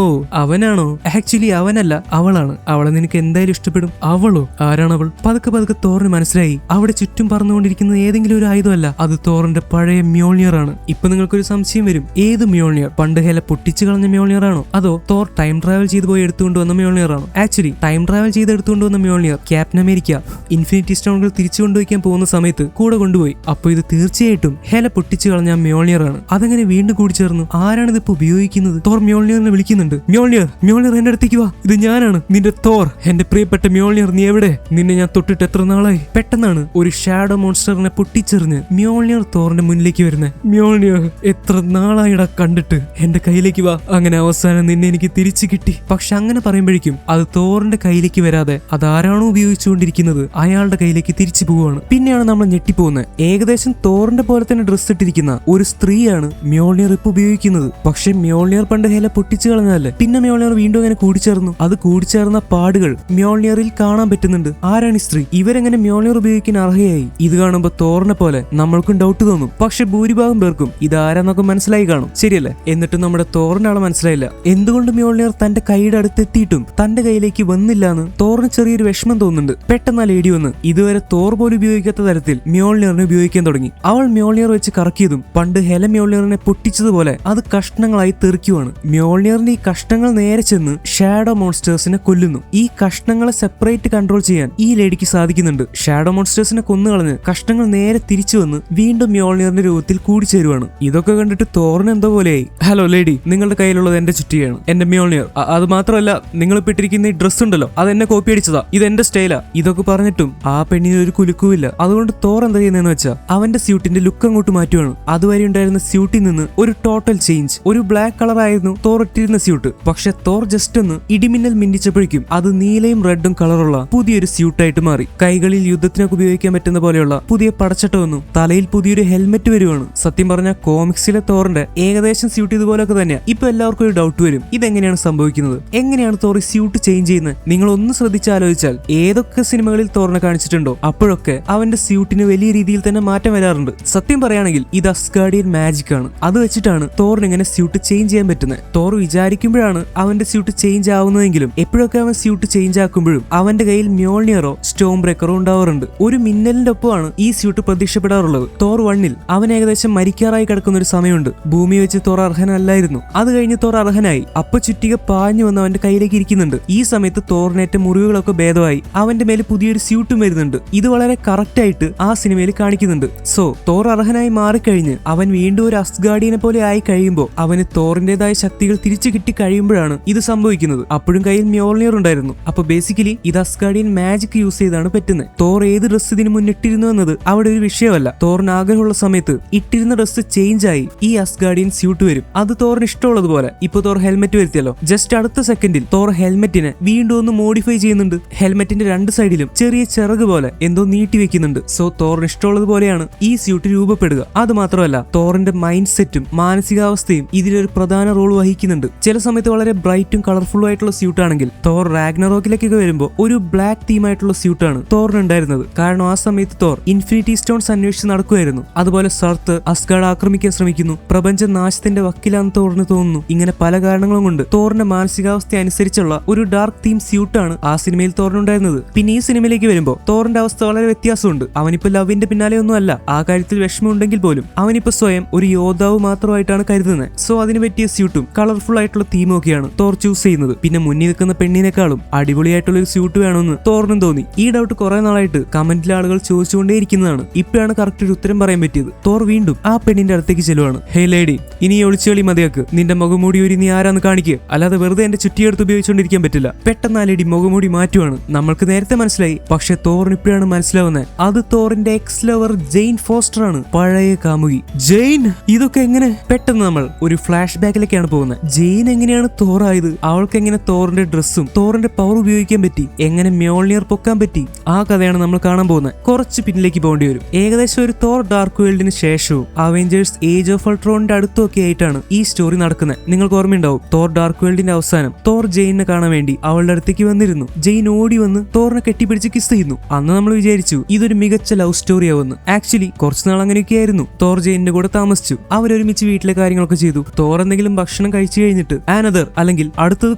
അവനാണോ? ആക്ച്വലി അവനല്ല, അവളാണ്. അവളെ നിനക്ക് എന്തായാലും ഇഷ്ടപ്പെടും. അവളോ? ആരാണവൾ? പതുക്കെ പതുക്കെ തോറിന് മനസ്സിലായി അവിടെ ചുറ്റും പറന്നുകൊണ്ടിരിക്കുന്നത് ഏതെങ്കിലും ഒരു ആയുധമല്ല. അത് തോറിന്റെ പഴയ മ്യോൾനിയർ ആണ്. ഇപ്പൊ നിങ്ങൾക്കൊരു സംശയം വരും, ഏത് മ്യോൾനിയർ? പണ്ട് ഹെല പൊട്ടിച്ചു കളഞ്ഞ മ്യോൾനിയർ ആണോ, അതോ തോർ ടൈം ട്രാവൽ ചെയ്ത് പോയി എടുത്തുകൊണ്ട് വന്ന മ്യോൾനിയർ ആണോ? ആക്ച്വലി ടൈം ട്രാവൽ ചെയ്ത് എടുത്തുകൊണ്ട് വന്ന മ്യോൾനിയർ ക്യാപ്റ്റൻ അമേരിക്ക ഇൻഫിനിറ്റി സ്റ്റോണുകൾ തിരിച്ചു കൊണ്ടുവയ്ക്കാൻ പോകുന്ന സമയത്ത് കൂടെ കൊണ്ടുപോയി. അപ്പൊ ഇത് തീർച്ചയായിട്ടും ഹെല പൊട്ടിച്ചു കളഞ്ഞ മ്യോൾനിയർ ആണ്. അതങ്ങനെ വീണ്ടും കൂടി ചേർന്നു. ആരാണ് ഇതിപ്പോ ഉപയോഗിക്കുന്നത്? തോർ മ്യോൾനിയറിനെ വിളിക്കുന്നുണ്ട്. മ്യോൾനിയർ, മ്യോൾനിയർ എന്റെ അടുത്തേക്ക് വാ. ഇത് ഞാനാണ്, നിന്റെ തോർ. എന്റെ പ്രിയപ്പെട്ട മ്യോൾനിയർ, നീ എവിടെ? നിന്നെ ഞാൻ തൊട്ടിട്ട് എത്ര നാളായി? പെട്ടെന്നാണ് ഒരു ഷാഡോ മോൺസ്റ്ററിനെ പൊട്ടിച്ചെറിഞ്ഞ് മ്യോൾനിയർ തോറിന്റെ മുന്നിലേക്ക് വരുന്നത്. മ്യോൾനിയർ, എത്ര നാളായിടാ കണ്ടിട്ട്, എന്റെ കയ്യിലേക്ക് വാ. അങ്ങനെ അവസാനം നിന്നെ എനിക്ക് തിരിച്ചു കിട്ടി. പക്ഷെ അങ്ങനെ പറയുമ്പോഴേക്കും അത് തോറിന്റെ കയ്യിലേക്ക് വരാതെ അതാരാണോ ഉപയോഗിച്ചുകൊണ്ടിരിക്കുന്നത് അയാളുടെ കയ്യിലേക്ക് തിരിച്ചു പോവുകയാണ്. പിന്നെയാണ് നമ്മൾ ഞെട്ടിപ്പോകുന്നത്. ഏകദേശം തോറിന്റെ പോലെ തന്നെ ഡ്രസ് ഇട്ടിരിക്കുന്ന ഒരു സ്ത്രീയാണ് മ്യോൾനിയർ ഇപ്പൊ ഉപയോഗിക്കുന്നത്. പക്ഷെ മ്യോൾനിയർ പണ്ട് ഹെല പൊട്ടിച്ചു കളഞ്ഞല്ലേ. പിന്നെ മ്യോൾനിയർ വീണ്ടും അങ്ങനെ കൂടിച്ചേർന്നു. അത് കൂടിച്ചേർന്ന പാടുകൾ മ്യോൾനിയറിൽ കാണാൻ പറ്റുന്നുണ്ട്. ആരാണ് ഈ സ്ത്രീ? ഇവരെങ്ങനെ മ്യോൾനിയർ ഉപയോഗിക്കാൻ അർഹയായി? ഇത് കാണുമ്പോൾ തോറിനെ പോലെ നമ്മൾക്കും ഡൗട്ട് തോന്നും. പക്ഷെ ഭൂരിഭാഗം പേർക്കും ഇതാരാന്നൊക്കെ മനസ്സിലായി കാണും, ശരിയല്ലേ? എന്നിട്ട് നമ്മുടെ തോറിന് ആളെ മനസ്സിലായില്ല. എന്തുകൊണ്ട് മ്യോൾനിയർ തന്റെ കൈയുടെ അടുത്തെത്തിയിട്ടും തന്റെ കയ്യിലേക്ക് വന്നില്ല എന്ന് തോറിന് ചെറിയൊരു വിഷമം തോന്നുന്നുണ്ട്. പെട്ടെന്ന് ആ ലേഡി വന്ന് ഇതുവരെ തോർ പോലും ഉപയോഗിക്കാത്ത തരത്തിൽ മ്യോൾനിയറിനെ ഉപയോഗിക്കാൻ തുടങ്ങി. അവൾ മ്യോൾനിയർ വെച്ച് കറക്കിയതും പണ്ട് ഹെല മ്യോൾനിയറിനെ പൊട്ടിച്ചതുപോലെ അത് കഷ്ണങ്ങളായി തെറിക്കുവാണ്. മ്യോൾനിയറിന്റെ ഈ കഷ്ണങ്ങൾ നേരെ ചെന്ന് ഷാഡോ മോൺസ്റ്റേഴ്സിനെ കൊല്ലുന്നു. ഈ കഷ്ണങ്ങളെ സെപ്പറേറ്റ് കൺട്രോൾ ചെയ്യാൻ ഈ ലേഡിക്ക് സാധിക്കുന്നുണ്ട്. ഷാഡോ മോൺസ്റ്റേഴ്സിനെ കൊന്നുകളഞ്ഞ് കഷ്ണങ്ങൾ നേരെ തിരിച്ചു വന്ന് വീണ്ടും മ്യോൾനിയറിന്റെ രൂപത്തിൽ കൂടിച്ചേരുവാണ്. ഇതൊക്കെ കണ്ടിട്ട് തോറിന് എന്തോ പോലെയായി. ഹലോ ലേഡി, നിങ്ങളുടെ കയ്യിലുള്ളത് എന്റെ ചുറ്റിയാണ്, എന്റെ മ്യോൾനിയർ. അത് മാത്രമല്ല, നിങ്ങൾ ഇട്ടിരിക്കുന്ന ഈ ഡ്രസ് ഉണ്ടല്ലോ, അത് എന്നെ കോപ്പി അടിച്ചതാ, ഇത് എന്റെ സ്റ്റൈലാ. ഇതൊക്കെ പറഞ്ഞിട്ടും ആ പെണ്ണിന് ഒരു കുലുക്കുമില്ല. അതുകൊണ്ട് തോർ എന്താ ചെയ്യുന്നതെന്ന് വെച്ചാൽ അവന്റെ സ്യൂട്ടിന്റെ ലുക്ക് അങ്ങോട്ട് മാറ്റുവാണ്. അതുവരെ ഉണ്ടായിരുന്ന സ്യൂട്ടിൽ നിന്ന് ഒരു ടോട്ടൽ ചേഞ്ച്. ഒരു ബ്ലാക്ക് കളർ ആയിരുന്നു തോർ ഇട്ടിരുന്ന സ്യൂട്ട്. പക്ഷെ തോർ ജസ്റ്റ് ഒന്ന് ഇടിമിന്നൽ മിന്നിച്ചപ്പോഴേക്കും അത് നീലയും റെഡും കളറുള്ള പുതിയൊരു സ്യൂട്ടായിട്ട് മാറി. കൈകളിൽ യുദ്ധത്തിനൊക്കെ ഉപയോഗിക്കാൻ പറ്റുന്ന പോലെയുള്ള പുതിയ പടച്ചട്ട വന്നു. തലയിൽ പുതിയൊരു ഹെൽമെറ്റ് വരുവാണ്. സത്യം പറഞ്ഞ കോമിക്സിലെ തോറിന്റെ ഏകദേശം സ്യൂട്ട് ഇതുപോലൊക്കെ തന്നെയാണ്. ഇപ്പൊ എല്ലാവർക്കും ഒരു ഡൗട്ട് വരും, ഇതെങ്ങനെയാണ് സംഭവിക്കുന്നത്, എങ്ങനെയാണ് തോർ സ്യൂട്ട് ചേഞ്ച് ചെയ്യുന്നത്? നിങ്ങൾ ഒന്ന് ശ്രദ്ധിച്ചാലോചിച്ചാൽ ഏതൊക്കെ സിനിമകളിൽ തോറിനെ കാണിച്ചിട്ടുണ്ടോ അപ്പോഴൊക്കെ അവന്റെ സ്യൂട്ടിന് വലിയ രീതിയിൽ തന്നെ മാറ്റം വരാറുണ്ട്. സത്യം പറയുകയാണെങ്കിൽ ഇത് അസ്ഗാർഡിയൻ മാജിക് ആണ്. അത് വെച്ചിട്ടാണ് തോറിന് ഇങ്ങനെ സ്യൂട്ട് ചേഞ്ച് ചെയ്യാൻ പറ്റുന്നത്. തോർ വിചാരിക്കുമ്പോഴാണ് അവന്റെ സ്യൂട്ട് ചേഞ്ച് ആവുന്നതെങ്കിലും എപ്പോഴൊക്കെ അവൻ സ്യൂട്ട് ചേഞ്ച് ആക്കുമ്പോഴും അവന്റെ കയ്യിൽ മ്യോൾനിയറോ സ്റ്റോം ബ്രേക്കറോ ഉണ്ടാവാറുണ്ട്. ഒരു മിന്നലിന്റെ ഒപ്പമാണ് ഈ സ്യൂട്ട് പ്രത്യക്ഷപ്പെടാറുള്ളത്. തോർ 1-ൽ അവൻ ഏകദേശം മരിക്കാറായി കിടക്കുന്ന ഒരു സമയമുണ്ട്. ഭൂമി വെച്ച് തോർ അർഹനല്ലായിരുന്നു. അത് കഴിഞ്ഞ് തോർ അർഹനായി. അപ്പൊ ചുറ്റിക പാഞ്ഞു വന്ന് അവന്റെ കയ്യിലേക്ക് ഇരിക്കുന്നുണ്ട്. ഈ സമയത്ത് തോറിനേറ്റ മുറിവുകളൊക്കെ ഭേദമായി അവന്റെ മേലെ പുതിയൊരു സ്യൂട്ടും വരുന്നുണ്ട്. ഇത് വളരെ കറക്റ്റ് ആയിട്ട് ആ സിനിമയിൽ കാണിക്കുന്നുണ്ട്. സോ തോർ അർഹനായി മാറിക്കഴിഞ്ഞ് അവൻ വീണ്ടും ഒരു അസ്ഗാർഡിയനെ പോലെ ആയി കഴിയുമ്പോൾ അവന് തോറിന്റേതായ ശക്തികൾ തിരിച്ചു കിട്ടി കഴിയുമ്പോഴാണ് ഇത് സംഭവിക്കുന്നത്. അപ്പോഴും കയ്യിൽ മ്യോൾനിയർ ഉണ്ടായിരുന്നു. അപ്പൊ ബേസിക്കലി ഇത് അസ്ഗാർഡിയൻ മാജിക് യൂസ് ചെയ്താണ് പറ്റുന്നത്. തോർ ഏത് ഡ്രസ് ഇതിന് മുന്നിട്ടിരുന്നു എന്നത് അവിടെ ഒരു വിഷയമല്ല. തോറിന് ആഗ്രഹമുള്ള സമയത്ത് ഇട്ടിരുന്ന ഡ്രസ് ചേഞ്ച് ആയി ഈ അസ്ഗാർഡിയൻ സ്യൂട്ട് വരും. അത് തോറിന് ഇഷ്ടമുള്ളതുപോലെ. ഇപ്പൊ തോർ ഹെൽമെറ്റ് വരുത്തിയല്ലോ, ജസ്റ്റ് അടുത്ത സെക്കൻഡിൽ തോർ ഹെൽമെറ്റിനെ വീണ്ടും ഒന്ന് മോഡിഫൈ ചെയ്യുന്നുണ്ട്. ഹെൽമെറ്റിന്റെ രണ്ട് സൈഡിലും ചെറിയ ചിറക് പോലെ എന്തോ നീട്ടി വെക്കുന്നുണ്ട്. സോ തോറിന് ഇഷ്ടമുള്ളതുപോലെയാണ് ഈ സ്യൂട്ട് രൂപപ്പെടുക. അത് മാത്രമല്ല തോറിന്റെ മൈൻഡ് സെറ്റും മാനസികാവസ്ഥയും ഇതിലൊരു പ്രധാന റോൾ വഹിക്കുന്നുണ്ട്. ചില സമയത്ത് വളരെ ബ്രൈറ്റും കളർഫുള്ളും ആയിട്ടുള്ള സ്യൂട്ട് ആണെങ്കിൽ തോർ റാഗ്നറോക്കിലേക്കൊക്കെ വരുമ്പോൾ ഒരു ബ്ലാക്ക് തീം ആയിട്ടുള്ള സ്യൂട്ടാണ് തോറിന് ഉണ്ടായിരുന്നത്. കാരണം ആ സമയത്ത് തോർ ഇൻഫിനിറ്റി സ്റ്റോൺസ് അന്വേഷിച്ച് നടക്കുമായിരുന്നു. അതുപോലെ സർത്ത് അസ്ഗാർഡ് ആക്രമിക്കാൻ ശ്രമിക്കുന്നു. പ്രപഞ്ച നാശത്തിന്റെ വക്കിലാന്ന് തോറിന് തോന്നുന്നു. ഇങ്ങനെ പല കാരണങ്ങളും കൊണ്ട് തോറിന്റെ മാനസികാവസ്ഥ അനുസരിച്ചുള്ള ഒരു ഡാർക്ക് തീം സ്യൂട്ടാണ് ആ സിനിമയിൽ തോറിനുണ്ടായിരുന്നത്. പിന്നെ ഈ സിനിമയിലേക്ക് വരുമ്പോൾ തോറിന്റെ അവസ്ഥ വളരെ വ്യത്യാസമുണ്ട്. അവനിപ്പോ ലവിന്റെ പിന്നാലെ ഒന്നും അല്ല. ആ കാര്യത്തിൽ വിഷമമുണ്ടെങ്കിൽ പോലും അവനിപ്പോ സ്വയം ഒരു യോദ്ധാവ് മാത്രമായിട്ടാണ് കരുതുന്നത്. സോ അതിന് പറ്റിയ സ്യൂട്ടും കളർഫുൾ ആയിട്ടുള്ള തീമും ഒക്കെയാണ് തോർ ചൂസ് ചെയ്യുന്നത്. പിന്നെ മുന്നിൽ നിൽക്കുന്ന പെണ്ണിനേക്കാളും അടിപൊളിയായിട്ടുള്ള ഒരു സ്യൂട്ട് വേണമെന്ന് തോറിനും തോന്നി. ഈ ഡൗട്ട് കുറെ നാളായിട്ട് കമന്റിലെ ആളുകൾ ചോദിച്ചുകൊണ്ടേയിരിക്കുന്നതാണ്. ഇപ്പോഴാണ് കറക്റ്റ് ഒരു ഉത്തരം പറയാൻ പറ്റിയത്. തോർ വീണ്ടും ആ പെണ്ണിന്റെ അടുത്തേക്ക് ചെല്ലുവാണ്. ഹേ ലേഡി, ഇനി ഒളിച്ചുകളി മതിയാക്ക്. നിന്റെ മുഖംമൂടി ഒരു നീ ആരാന്ന് കാണിക്കുക. അല്ലാതെ വെറുതെ എന്റെ ചുറ്റിയെടുത്ത് ഉപയോഗിച്ചുകൊണ്ടിരിക്കാൻ പറ്റില്ല. പെട്ടെന്ന് ആ ലേഡി മുഖംമൂടി മാറ്റുവാണ്. നമ്മൾക്ക് നേരത്തെ മനസ്സിലായി, പക്ഷെ തോറിന് ഇപ്പോഴാണ് മനസ്സിലാവുന്നത് അത് തോറിന്റെ എക്സ് ലവർ ജെയിൻ ഫോസ്റ്റർ ആണ്, പഴയ കാമുകി. ജെയിൻ, ഇതൊക്കെ എങ്ങനെ? പെട്ടെന്ന് നമ്മൾ ഒരു ഫ്ലാഷ് ബാക്കിലേക്കാണ് പോകുന്നത്. ജെയിൻ എങ്ങനെയാണ് തോറായത്? അവൾക്ക് എങ്ങനെ തോറിന്റെ ഡ്രസ്സും തോറിന്റെ പവർ ഉപയോഗിക്കാൻ പറ്റി? എങ്ങനെ മ്യോൾനിയർ പൊക്കാൻ പറ്റി? ആ കഥയാണ് നമ്മൾ കാണാൻ പോകുന്നത്. കുറച്ച് പിന്നിലേക്ക് പോകേണ്ടി വരും. ഏകദേശം ഒരു തോർ ഡാർക്ക് വേൾഡിന് ശേഷവും അവെഞ്ചേഴ്സ് ഏജ് ഓഫ് അൾട്രോണിന്റെ അടുത്തൊക്കെ ആയിട്ടാണ് ഈ സ്റ്റോറി നടക്കുന്നത്. നിങ്ങൾക്ക് ഓർമ്മയുണ്ടാവും, തോർ ഡാർക്ക് വേൾഡിന്റെ അവസാനം തോർ ജെയിനെ കാണാൻ വേണ്ടി അവളുടെ അടുത്തേക്ക് വന്നിരുന്നു. ജെയിൻ ഓടി വന്ന് തോറിനെ കെട്ടിപ്പിടിച്ച് കിസ് ചെയ്യുന്നു. അന്ന് നമ്മൾ വിചാരിച്ചു ഇതൊരു മികച്ച ലവ് സ്റ്റോറി ആവുമെന്ന്. ആക്ച്വലി കുറച്ചുനാൾ അങ്ങനെയൊക്കെ ആയിരുന്നു. തോർ ജെയിന്റെ കൂടെ താമസിച്ചു. അവരൊരുമിച്ച് വീട്ടിലെ കാര്യങ്ങളൊക്കെ ചെയ്തു. തോർ എന്തെങ്കിലും ഭക്ഷണം കഴിച്ചു കഴിഞ്ഞിട്ട് ആനദർ അല്ലെങ്കിൽ അടുത്തത്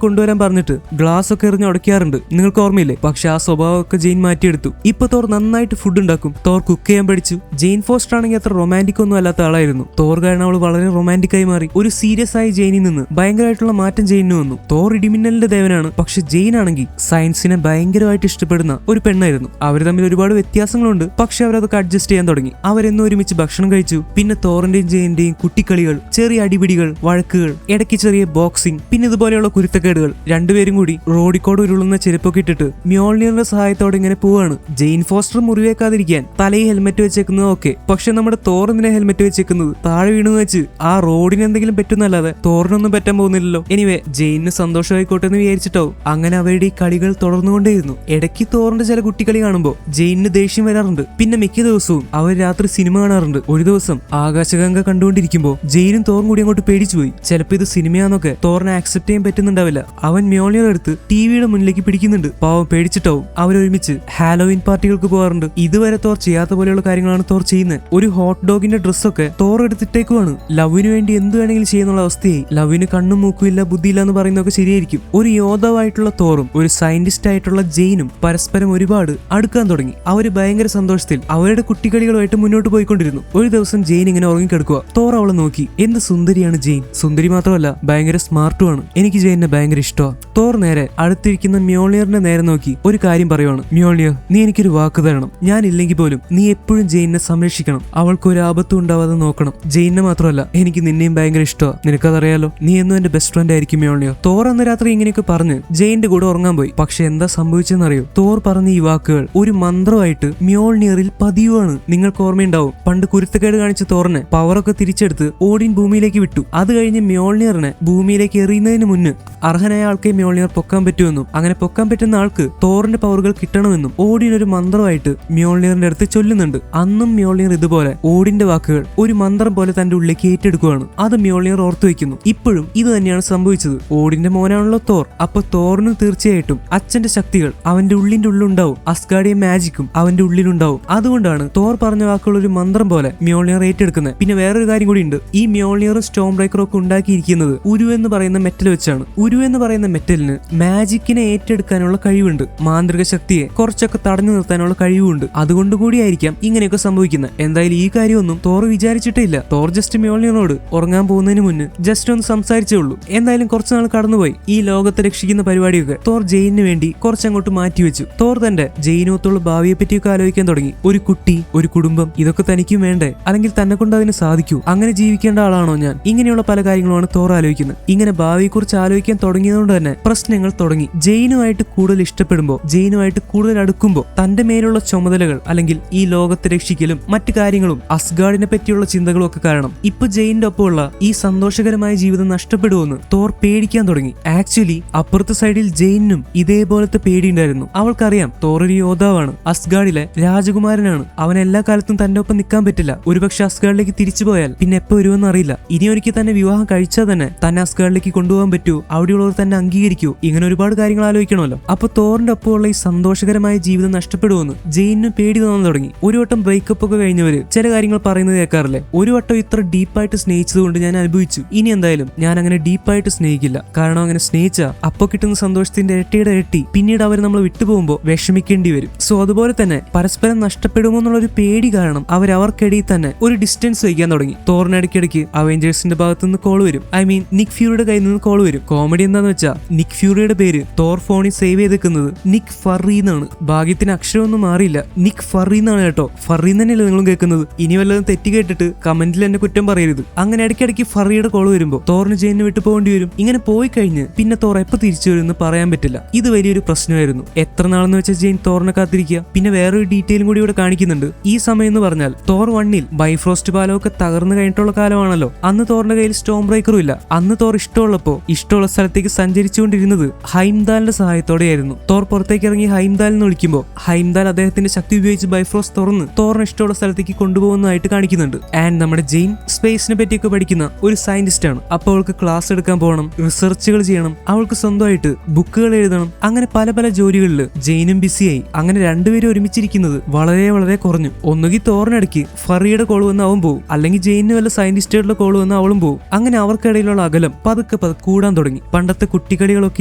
കൊണ്ടുവരാൻ പറഞ്ഞിട്ട് ഗ്ലാസ് ഒക്കെ എറിഞ്ഞ് ഉടയ്ക്കാറുണ്ട്. നിങ്ങൾക്ക് ഓർമ്മയില്ലേ? പക്ഷെ ആ സ്വഭാവമൊക്കെ ജെയിൻ മാറ്റിയെടുത്തു. ഇപ്പൊ തോർ നന്നായിട്ട് ഫുഡ് ഉണ്ടാക്കും. തോർ കുക്ക് ചെയ്യാൻ പഠിച്ചു. ജെയിൻ ഫോസ്റ്റർ ആണെങ്കിൽ അത്ര റൊമാൻറ്റിക് ഒന്നും അല്ലാത്ത ആളായിരുന്നു. തോർ കാരണം അവൾ വളരെ റൊമാൻറ്റിക് ആയി മാറി. ഒരു സീരിയസ് ആയ ജെയിനിൽ നിന്ന് ഭയങ്കരമായിട്ടുള്ള മാറ്റം ജെയിനിന് വന്നു. തോർ ഇടിമിന്നലിന്റെ ദേവനാണ്. പക്ഷെ ജെയിൻ ആണെങ്കിൽ സയൻസിനെ ഭയങ്കരമായിട്ട് ഇഷ്ടപ്പെടുന്ന ഒരു പെണ്ണായിരുന്നു. അവർ തമ്മിൽ ഒരുപാട് വ്യത്യാസങ്ങളുണ്ട്. പക്ഷെ അവരതൊക്കെ അഡ്ജസ്റ്റ് ചെയ്യാൻ തുടങ്ങി. അവരെന്നും ഒരുമിച്ച് ഭക്ഷണം കഴിച്ചു. പിന്നെ തോറിന്റെയും ജെയിന്റെയും കുട്ടിക്കളികൾ, ചെറിയ അടിപിടികൾ, വഴക്കുകൾ, ഇടയ്ക്ക് ചെറിയ ബോക്സിംഗ്, പിന്നെ ഇതുപോലെയുള്ള കുരുത്തക്കേടുകൾ. രണ്ടുപേരും കൂടി റോഡിക്കോട് ഉരുളുന്ന ചെരുപ്പൊക്കെ ഇട്ടിട്ട് മ്യോൾനിയറിന്റെ സഹായത്തോടെ ഇങ്ങനെ പോവാണ്. ജെയിൻ ഫോസ്റ്റർ മുറിവേക്കാതിരിക്കാൻ തലയിൽ ഹെൽമെറ്റ് വെച്ചേക്കുന്നത് ഓക്കെ. പക്ഷെ നമ്മുടെ തോർ എന്തിനാ ഹെൽമെറ്റ് വെച്ചേക്കുന്നത്? താഴെ വീണു വെച്ച് ആ റോഡിന് എന്തെങ്കിലും പറ്റുന്നല്ലാതെ തോറിനൊന്നും പറ്റാൻ പോകുന്നില്ലല്ലോ. എനിവേ ജെയിന് സന്തോഷമായിക്കോട്ടെ എന്ന് വിചാരിച്ചിട്ടാവും. അങ്ങനെ അവരുടെ ഈ കളികൾ തുടർന്നുകൊണ്ടേയിരുന്നു. ഇടയ്ക്ക് തോറിന്റെ ചില കുട്ടികളി കാണുമ്പോൾ ജെയിനിന് ദേഷ്യം വരാറുണ്ട്. പിന്നെ മിക്ക ദിവസവും അവർ രാത്രി സിനിമ കാണാറുണ്ട്. ഒരു ദിവസം ആകാശഗംഗ കണ്ടുകൊണ്ടിരിക്കുമ്പോൾ ജെയിനും തോറും കൂടി അങ്ങോട്ട് പേടിച്ചുപോയി. ചിലപ്പോൾ ഇത് സിനിമയാന്നൊക്കെ തോറിനെ ആക്സെപ്റ്റ് ചെയ്യാൻ പറ്റുന്നുണ്ടാവില്ല. അവൻ മ്യോൾനിയർ എടുത്ത് ടിവിയുടെ മുന്നിലേക്ക് പിടിക്കുന്നുണ്ട്. പാവം പേടിച്ചിട്ടാവും. അവരൊരുമിച്ച് ഹാലോവിൻ പാർട്ടികൾക്ക് പോകാറുണ്ട്. ഇതുവരെ തോർ ചെയ്യാത്ത പോലെയുള്ള കാര്യങ്ങളാണ് തോർ ചെയ്യുന്നത്. ഒരു ഹോട്ട് ഡോഗിന്റെ ഡ്രസ്സൊക്കെ തോർ എടുത്തിട്ടേക്കുവാണ്. ലവിന് വേണ്ടി എന്ത് വേണമെങ്കിലും ചെയ്യുന്നുള്ള അവസ്ഥയായി. ലവിന് കണ്ണും മൂക്കുമില്ല, ബുദ്ധിയില്ല എന്ന് പറയുന്നതൊക്കെ ശരിയായിരിക്കും. ഒരു യോദ്ധാവായിട്ടുള്ള തോറും ഒരു സയന്റിസ്റ്റ് ആയിട്ടുള്ള ജെയിനും പരസ്പരം ഒരുപാട് അടുക്കാൻ തുടങ്ങി. അവര് ഭയങ്കര സന്തോഷത്തിൽ അവരുടെ കുട്ടികളികളുമായിട്ട് മുന്നോട്ട് പോയിക്കൊണ്ടിരുന്നു. ഒരു ദിവസം ജെയിൻ ഇങ്ങനെ ഉറങ്ങിക്കിടക്കുക. തോർ അവളെ നോക്കി. എന്ത് സുന്ദരിയാണ് ജെയിൻ. സുന്ദരി മാത്രമല്ല ഭയങ്കര സ്മാർട്ടുമാണ്. എനിക്ക് ജെയിനെ ഭയങ്കര ഇഷ്ടമാണ്. തോർ നേരെ അടുത്തിരിക്കുന്ന മ്യോൾനിയറിന്റെ നേരെ നോക്കി ഒരു കാര്യം പറയുവാണ്. മ്യോൾനിയർ, നീ എനിക്കൊരു വാക്ക് തരണം. ഞാൻ ഇല്ലെങ്കിൽ പോലും നീ എപ്പോഴും ജെയിനെ സംരക്ഷിക്കണം. അവൾക്ക് ഒരു ആപത്തും ഉണ്ടാവാതെ നോക്കണം. ജെയിനെ മാത്രമല്ല, എനിക്ക് നിന്നെയും ഭയങ്കര ഇഷ്ടമാണ്. നിനക്കതറിയാലോ. നീ എന്നും എന്റെ ബെസ്റ്റ് ഫ്രണ്ട് ആയിരിക്കും മ്യോൾനിയർ. തോർ അന്ന് രാത്രി ഇങ്ങനെയൊക്കെ പറഞ്ഞ് ജെയിന്റെ കൂടെ ഉറങ്ങാൻ പോയി. പക്ഷെ എന്താ സംഭവിച്ചെന്നറിയോ? തോർ പറഞ്ഞ ഈ വാക്കുകൾ ഒരു മന്ത്രമായിട്ട് മ്യോൾനിയറിൽ പതിവാണ്. നിങ്ങൾക്ക് ഓർമ്മയുണ്ടാവും, പണ്ട് കുരുത്തക്കേട് കാണിച്ച തോറിനെ പവറൊക്കെ തിരിച്ചെടുത്ത് ഓഡിൻ ഭൂമിയിലേക്ക് വിട്ടു. അത് കഴിഞ്ഞ് മ്യോൾനിയറിനെ ഭൂമിയിലേക്ക് എറിയുന്നതിന് മുന്നേ അർഹനായ ആൾക്കെ മ്യോൾനിയർ പൊക്കാൻ പറ്റുമെന്നും അങ്ങനെ പൊക്കാൻ പറ്റുന്ന ആൾക്ക് തോറിന്റെ പവറുകൾ കിട്ടണമെന്നും ഓഡിൻ ഒരു മന്ത്രമായിട്ട് മ്യോൾനിയറിന്റെ അടുത്ത് ചൊല്ലുന്നുണ്ട്. അന്നും മ്യോൾനിയർ ഇതുപോലെ ഓഡിന്റെ വാക്കുകൾ ഒരു മന്ത്രം പോലെ തന്റെ ഉള്ളിലേക്ക് ഏറ്റെടുക്കുകയാണ്. അത് മ്യോൾനിയർ ഓർത്തു വെക്കുന്നു. ഇപ്പോഴും ഇത് തന്നെയാണ് സംഭവിച്ചത്. ഓഡിന്റെ മോനാണല്ലോ തോർ. അപ്പൊ തോറിന് തീർച്ചയായിട്ടും അച്ഛന്റെ ശക്തികൾ അവന്റെ ഉള്ളിലുണ്ടാവും. അസ്ഗാർഡിയൻ മാജിക്കും അവന്റെ ഉള്ളിലുണ്ടാവും. അതുകൊണ്ടാണ് തോർ പറഞ്ഞ വാക്കുകൾ ഒരു മന്ത്രം പോലെ മ്യോൾനിയർ ഏറ്റെടുക്കുന്നത്. പിന്നെ വേറൊരു കാര്യം കൂടി ഉണ്ട്. ഈ മ്യോൾനിയറും സ്റ്റോം ബ്രേക്കറും ഒക്കെ ഉണ്ടാക്കിയിരിക്കുന്നത് ഉരു എന്ന് പറയുന്ന മെറ്റൽ വെച്ചാണ്. ഉരു എന്ന് പറയുന്ന മെറ്റലിന് മാജിക്കിനെ ഏറ്റെടുക്കാനുള്ള കഴിവുണ്ട്. മാന്ത്രിക ശക്തിയെ കുറച്ചൊക്കെ തടഞ്ഞു നിർത്താനുള്ള കഴിവുണ്ട്. അതുകൊണ്ട് കൂടിയായിരിക്കാം ഇങ്ങനെയൊക്കെ സംഭവിക്കുന്നത്. എന്തായാലും ഈ കാര്യമൊന്നും തോർ വിചാരിച്ചിട്ടേ ഇല്ല. തോർ ജസ്റ്റ് മ്യോൾനിയറിനോട് ഉറങ്ങാൻ പോകുന്നതിന് മുന്നേ ജസ്റ്റ് ഒന്ന് സംസാരിച്ചേ ഉള്ളൂ. എന്തായാലും കുറച്ചുനാൾ കടന്നുപോയി. ഈ ലോകത്തെ രക്ഷിക്കുന്ന പരിപാടിയൊക്കെ തോർ ജെയിനു വേണ്ടി കുറച്ചങ്ങോട്ട് മാറ്റിവെച്ചു. തോർ തന്റെ ജെയിനൊത്തുള്ള ഭാവിയെ പറ്റിയൊക്കെ ആലോചിക്കാൻ തുടങ്ങി. ഒരു കുട്ടി, ഒരു കുടുംബം, ഇതൊക്കെ തനിക്കും വേണ്ടേ? അല്ലെങ്കിൽ തന്നെ കൊണ്ട് അതിന് സാധിക്കൂ? അങ്ങനെ ജീവിക്കേണ്ട ആളാണോ ഞാൻ? ഇങ്ങനെയുള്ള പല കാര്യങ്ങളുമാണ് തോർ ആലോചിക്കുന്നത്. ഇങ്ങനെ ഭാവിയെക്കുറിച്ച് ആലോചിക്കാൻ തുടങ്ങിയതുകൊണ്ട് തന്നെ പ്രശ്നങ്ങൾ തുടങ്ങി. ജെയിനുമായിട്ട് കൂടുതൽ ഇഷ്ടപ്പെടുമ്പോൾ, ജെയിനുമായിട്ട് കൂടുതൽ അടുക്കുമ്പോൾ തന്റെ മേലുള്ള ചുമതലകൾ അല്ലെങ്കിൽ ഈ ലോകത്തെ രക്ഷിക്കലും മറ്റു കാര്യങ്ങളും അസ്ഗാർഡിനെ പറ്റിയുള്ള ചിന്തകളും ഒക്കെ കാരണം ഇപ്പൊ ജെയിന്റെ ഒപ്പമുള്ള ഈ സന്തോഷകരമായ ജീവിതം നഷ്ടപ്പെടുമെന്ന് തോർ പേടിക്കാൻ തുടങ്ങി. ആക്ച്വലി അപ്പുറത്തെ സൈഡിൽ ജെയിനും ഇതേപോലത്തെ പേടിയുണ്ടായിരുന്നു. അവൾക്കറിയാം തോർ ഒരു യോദ്ധാവാണ്, അസ്ഗാർഡിലെ രാജകുമാരനാണ്. അവൻ എല്ലാ കാലത്തും തന്റെ ഒപ്പം നിൽക്കാൻ പറ്റില്ല. ഒരുപക്ഷെ അസ്ഗാർഡിലേക്ക് തിരിച്ചു പോയാൽ പിന്നെ എപ്പോ വരുമെന്ന് അറിയില്ല. ഇനി ഒരിക്കൽ തന്നെ വിവാഹം കഴിച്ചാൽ തന്നെ തന്നെ അസ്ഗാർഡിലേക്ക് കൊണ്ടുപോകാൻ പറ്റുമോ? അവിടെയുള്ളവർ തന്നെ അംഗീകരിക്കുമോ? ഇങ്ങനെ ഒരുപാട് കാര്യങ്ങൾ ആലോചിക്കണമല്ലോ. അപ്പൊ തോറിന്റെ ഒപ്പമുള്ള ഈ സന്തോഷകരമായ ജീവിതം നഷ്ടപ്പെടുമെന്ന് ജെയിനും പേടി തോന്നാൻ തുടങ്ങി. ഒരു വട്ടം ബ്രേക്കപ്പ് ഒക്കെ കഴിഞ്ഞവര് ചില കാര്യങ്ങൾ പറയുന്നത് കേൾക്കാറില്ലേ? ഒരു വട്ടം ഇത്ര ഡീപ്പായിട്ട് സ്നേഹിച്ചതുകൊണ്ട് ഞാൻ അനുഭവിച്ചു. ഇനി എന്തായാലും ഞാൻ അങ്ങനെ ഡീപ്പായിട്ട് സ്നേഹിക്കില്ല. കാരണം അങ്ങനെ സ്നേഹിച്ച അപ്പൊ കിട്ടുന്ന സന്തോഷത്തിന്റെ ഇരട്ടിയുടെ ഇരട്ടി പിന്നീട് അവർ നമ്മൾ വിട്ടുപോകുമ്പോൾ വിഷമിക്കേണ്ടി വരും. സോ അതുപോലെ തന്നെ പരസ്പരം നഷ്ടപ്പെടുമോ എന്നുള്ള ഒരു പേടി കാരണം അവർക്കിടയിൽ തന്നെ ഒരു ഡിസ്റ്റൻസ് വയ്ക്കാൻ തുടങ്ങി. തോറിനിടയ്ക്കിടയ്ക്ക് അവെഞ്ചേഴ്സിന്റെ ഭാഗത്ത് നിന്ന് കോൾ വരും. ഐ മീൻ നിക് ഫ്യൂറിയുടെ കയ്യിൽ നിന്ന് കോൾ വരും. കോമഡി എന്താന്ന് വെച്ചാൽ നിക് ഫ്യൂറിയുടെ പേര് തോർ ഫോണിൽ സേവ് ചെയ്തേക്കുന്നത് നിക് ഫറി എന്നാണ്. ഭാഗ്യത്തിന് അക്ഷരമൊന്നും മാറിയില്ല. നിക് ഫറി എന്നാണ് കേട്ടോ. ഫറി തന്നെയല്ലേ നിങ്ങളും കേൾക്കുന്നത്. ഇനി വല്ലതും തെറ്റി കേട്ടിട്ട് കമന്റിൽ എന്നെ കുറ്റം പറയരുത്. അങ്ങനെ ഇടയ്ക്കിടയ്ക്ക് ഫറിയുടെ കോൾ വരുമ്പോൾ തോറിന് ജെയിനെ വിട്ടു പോകേണ്ടി വരും. ഇങ്ങനെ പോയി കഴിഞ്ഞ് പിന്നെ തോർ എപ്പോൾ തിരിച്ചു വരും എന്ന് പറയാൻ പറ്റില്ല. ഇത് വലിയൊരു പ്രശ്നമായിരുന്നു. എത്ര നാളെന്ന് വെച്ചാൽ ജെയിൻ തോറിനെ കാത്തിരിക്കുക. പിന്നെ വേറൊരു ഡീറ്റെയിലും കൂടി ഇവിടെ കാണിക്കുന്നുണ്ട്. ഈ സമയം എന്ന് പറഞ്ഞാൽ തോർ 1 ബൈഫ്രോസ്റ്റ് പാലമൊക്കെ തകർന്നു കഴിഞ്ഞിട്ടുള്ള കാലമാണല്ലോ. അന്ന് തോറിന്റെ കയ്യിൽ സ്റ്റോം ബ്രേക്കറും ഇല്ല. അന്ന് തോർ ഇഷ്ടമുള്ളപ്പോ ഇഷ്ടമുള്ള സ്ഥലത്തേക്ക് സഞ്ചരിച്ചുകൊണ്ടിരുന്നത് ഹൈംദാലിന്റെ സഹായത്തോടെയായിരുന്നു. തോർ പുറത്തേക്ക് ഇറങ്ങി ഹൈംദാൽ എന്ന് വിളിക്കുമ്പോൾ ഹൈംദാൽ അദ്ദേഹത്തിന്റെ ശക്തി ഉപയോഗിച്ച് ബൈഫ്രോസ്റ്റ് തുറന്ന് തോറിന് ഇഷ്ടമുള്ള സ്ഥലത്തേക്ക് കൊണ്ടുപോകുന്നതായിട്ട് കാണിക്കുന്നുണ്ട്. ആൻഡ് നമ്മുടെ ജെയിൻ സ്പേസിനെ പറ്റിയൊക്കെ പഠിക്കുന്ന ഒരു സയന്റിസ്റ്റ് ആണ്. അപ്പോൾ അവൾക്ക് ക്ലാസ് എടുക്കാൻ പോകണം, റിസർച്ചുകൾ ചെയ്യണം, അവൾക്ക് സ്വന്തമായിട്ട് ബുക്കുകൾ എഴുതണം. അങ്ങനെ പല പല ജോലികളിൽ ജെയിനും ബിസിയായി. അങ്ങനെ രണ്ടുപേരും ഒരുമിച്ചിരിക്കുന്നത് വളരെ വളരെ കുറഞ്ഞു. ഒന്നുകിൽ തോറിനിടയ്ക്ക് ഫറിയുടെ കോൾ വന്ന് അവൻ പോകും, അല്ലെങ്കിൽ ജെയിന് വല്ല സയന്റിസ്റ്റുകളുടെ കോൾ വന്ന് അവളും പോകും. അങ്ങനെ അവർക്കിടയിലുള്ള അകലം പതുക്കെ കൂടാൻ തുടങ്ങി. പണ്ടത്തെ കുട്ടികളികളൊക്കെ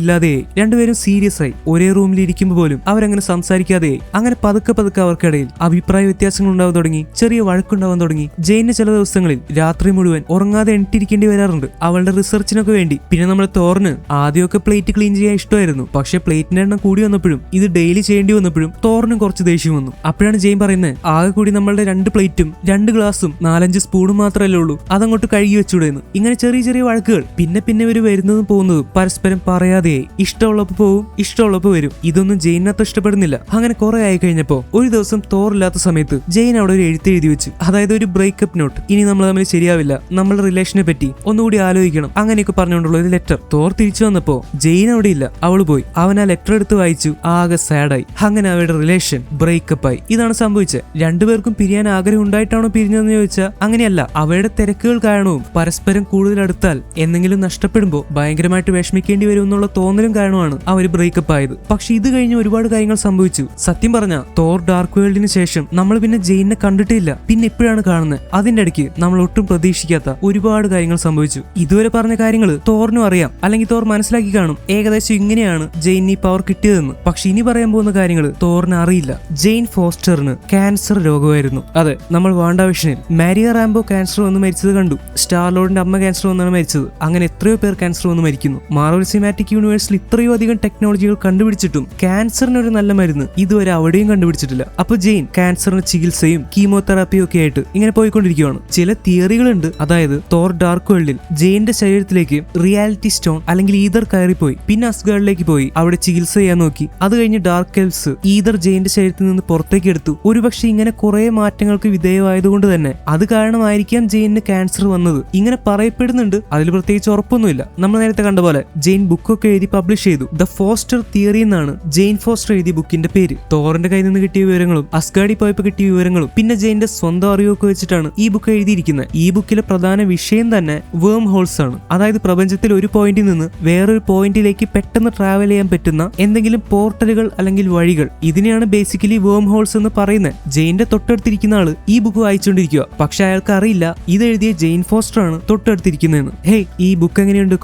ഇല്ലാതെയായി. രണ്ടുപേരും സീരിയസ് ആയി. ഒരേ റൂമിൽ ഇരിക്കുമ്പോൾ പോലും അവരങ്ങനെ സംസാരിക്കാതെയായി. അങ്ങനെ പതുക്കെ അവർക്കിടയിൽ അഭിപ്രായ വ്യത്യാസങ്ങൾ ഉണ്ടാവാൻ തുടങ്ങി. ചെറിയ വഴക്കുണ്ടാവാൻ തുടങ്ങി. ജെയിന് ചില ദിവസങ്ങളിൽ രാത്രി മുഴുവൻ ഉറങ്ങാതെ എണീറ്റിരിക്കേണ്ടി വരാറുണ്ട് അവളുടെ റിസർച്ചിനൊക്കെ വേണ്ടി. പിന്നെ നമ്മുടെ തോറിന് ആദ്യമൊക്കെ പ്ലേറ്റ് ക്ലീൻ ചെയ്യാൻ ഇഷ്ടമായിരുന്നു. പക്ഷെ പ്ലേറ്റിന്റെ എണ്ണം കൂടി വന്നപ്പോഴും ഇത് ഡെയിലി ചെയ്യേണ്ടി വന്നപ്പോഴും തോറിനും കുറച്ച് ദേഷ്യം വന്നു. അപ്പോഴാണ് ജെയിൻ പറയുന്നത്, ആകെ കൂടി നമ്മളുടെ 2 പ്ലേറ്റും 2 ഗ്ലാസും 4-5 സ്പൂണും മാത്രമല്ലേ ഉള്ളൂ, അതങ്ങോട്ട് കഴുകി വെച്ചൂടെന്ന്. ഇങ്ങനെ ചെറിയ ചെറിയ വഴക്കുകൾ. പിന്നെ ഇവര് വരുന്നതും പോകുന്നതും പരസ്പരം പറയാതെയായി. ഇഷ്ടമുള്ളപ്പോ പോവും, ഇഷ്ടമുള്ളപ്പോ വരും. ഇതൊന്നും ജെയിനകത്ത് ഇഷ്ടപ്പെടുന്നില്ല. അങ്ങനെ കുറെ ആയി കഴിഞ്ഞപ്പോ ഒരു ദിവസം തോറില്ലാത്ത സമയത്ത് ജെയിൻ അവിടെ ഒരു എഴുത്ത് എഴുതി വെച്ചു. അതായത് ഒരു ബ്രേക്കപ്പ് നോട്ട്. ഇനി നമ്മൾ തമ്മിൽ ശരിയാവില്ല, നമ്മളുടെ റിലേഷനെ പറ്റി ഒന്നുകൂടി ആലോചിക്കണം, അങ്ങനെയൊക്കെ പറഞ്ഞുകൊണ്ടുള്ള ഒരു ലെറ്റർ. തോർ തിരിച്ചു വന്നപ്പോ ജെയിൻ അവിടെ ഇല്ല, അവള് പോയി. അവൻ ആ ലെറ്റർ എടുത്ത് വായിച്ചു, ആകെ സാഡായി. അങ്ങനെ അവരുടെ റിലേഷൻ ബ്രേക്കപ്പ് ആയി. ഇതാണ് സംഭവിച്ചത്. രണ്ടുപേർക്കും പിരിയാൻ ആഗ്രഹം ഉണ്ടായിട്ടാണോ പിരിഞ്ഞതെന്ന് ചോദിച്ചാൽ അങ്ങനെയല്ല. അവരുടെ തിരക്കുകൾ കാരണവും പരസ്പരം കൂടുതൽ അടുത്താൽ എന്തെങ്കിലും നഷ്ടപ്പെടുമ്പോൾ ഭയങ്കരമായിട്ട് വിഷമിക്കേണ്ടി വരും എന്നുള്ള തോന്നലും കാരണമാണ് അവർ ബ്രേക്കപ്പ് ആയത്. പക്ഷെ ഇത് കഴിഞ്ഞ് ഒരുപാട് കാര്യങ്ങൾ സംഭവിച്ചു. സത്യം പറഞ്ഞ തോർ ഡാർക്ക് വേൾഡിന് ശേഷം നമ്മൾ പിന്നെ ജെയിനെ കണ്ടിട്ടില്ല. പിന്നെ ഇപ്പോഴാണ് കാണുന്നത്. അതിന്റെ ഇടയ്ക്ക് നമ്മൾ ഒട്ടും പ്രതീക്ഷിക്കാത്ത ഒരുപാട് കാര്യങ്ങൾ സംഭവിച്ചു. ഇതുവരെ പറഞ്ഞ കാര്യങ്ങൾ തോറിനും അറിയാം, അല്ലെങ്കിൽ തോർ മനസ്സിലാക്കി കാണും ഏകദേശം ഇങ്ങനെയാണ് ജെയിൻ ഈ പവർ കിട്ടിയതെന്ന്. പക്ഷെ ഇനി പറയാൻ പോകുന്ന കാര്യങ്ങൾ തോറിന് അറിയില്ല. ജെയിൻ ഫോസ്റ്ററിന് ക്യാൻസർ രോഗമായിരുന്നു. അതെ, നമ്മൾ വാണ്ടാവിഷനിൽ മാരിയ റാംബോ ക്യാൻസർ വന്ന് മരിച്ചത് കണ്ടു. സ്റ്റാർ ലോർഡിന്റെ അമ്മ ക്യാൻസർ വന്നാണ് മരിച്ചത്. അങ്ങനെ എത്രയോ പേർ ക്യാൻസർ വന്ന് മരിക്കുന്നു. മാർവൽ സിനിമാറ്റിക് സിനിമാറ്റിക് യൂണിവേഴ്സിൽ ഇത്രയും അധികം ടെക്നോളജികൾ കണ്ടുപിടിച്ചിട്ടും ക്യാൻസറിന് ഒരു നല്ല മരുന്ന് ഇതുവരെ അവിടെയും കണ്ടുപിടിച്ചിട്ടില്ല. അപ്പൊ ജെയിൻ ക്യാൻസറിന് ചികിത്സയും കീമോതെറാപ്പിയും ഒക്കെ ആയിട്ട് ഇങ്ങനെ പോയിക്കൊണ്ടിരിക്കുകയാണ്. ചില തിയറികളുണ്ട്, അതായത് തോർ ഡാർക്ക് വേൾഡിൽ ജെയിന്റെ ശരീരത്തിലേക്ക് റിയാലിറ്റി സ്റ്റോൺ അല്ലെങ്കിൽ ഈതർ കയറിപ്പോയി, പിന്നെ അസ്ഗാർഡിലേക്ക് പോയി അവിടെ ചികിത്സ ചെയ്യാൻ നോക്കി. അത് കഴിഞ്ഞ് ഡാർക്ക് എൽസ് ഈതർ ജെയിന്റെ ശരീരത്തിൽ നിന്ന് പുറത്തേക്ക് എടുത്തു. ഒരുപക്ഷെ ഇങ്ങനെ കുറെ മാറ്റങ്ങൾക്ക് വിധേയമായതുകൊണ്ട് തന്നെ അത് കാരണമായിരിക്കാം ജെയിന് ക്യാൻസർ വന്നത്. ഇങ്ങനെ പറയപ്പെടുന്നുണ്ട്, അതിൽ പ്രത്യേകിച്ച് ഉറപ്പൊന്നുമില്ല. നമ്മൾ നേരത്തെ കണ്ട പോലെ ജെയിൻ ബുക്കൊക്കെ എഴുതി പബ്ലിഷ് ചെയ്തു. ദ ഫോസ്റ്റർ തിയറി എന്നാണ് ജെയിൻ ഫോസ്റ്റർ എഴുതിയ ബുക്കിന്റെ പേര്. തോറിന്റെ കയ്യിൽ നിന്ന് കിട്ടിയ വിവരങ്ങളും അസ്ഗാർഡിൽ പോയപ്പോൾ കിട്ടിയ വിവരങ്ങളും പിന്നെ ജെയിന്റെ സ്വന്തം അറിവൊക്കെ വെച്ചിട്ടാണ് ഈ ബുക്ക് എഴുതിയിരിക്കുന്നത്. ഈ ബുക്കിലെ പ്രധാന വിഷയം തന്നെ വേം ഹോൾസ് ആണ്. അതായത് പ്രപഞ്ചത്തിൽ ഒരു പോയിന്റിൽ നിന്ന് വേറൊരു പോയിന്റിലേക്ക് പെട്ടെന്ന് ട്രാവൽ ചെയ്യാൻ പറ്റുന്ന എന്തെങ്കിലും പോർട്ടലുകൾ അല്ലെങ്കിൽ വഴികൾ. ഇതിനെയാണ് ബേസിക്കലി വേം ഹോൾസ് എന്ന് പറയുന്നത്. ജെയിന്റെ തൊട്ടടുത്തിരിക്കുന്ന ആള് ഈ ബുക്ക് വായിച്ചുകൊണ്ടിരിക്കുക, പക്ഷെ അയാൾക്ക് അറിയില്ല ഇത് എഴുതിയ ജെയിൻ ഫോസ്റ്റർ ആണ് തൊട്ടടുത്തിരിക്കുന്നതെന്ന്. ഹേയ്, ഈ ബുക്ക് എങ്ങനെയുണ്ട്?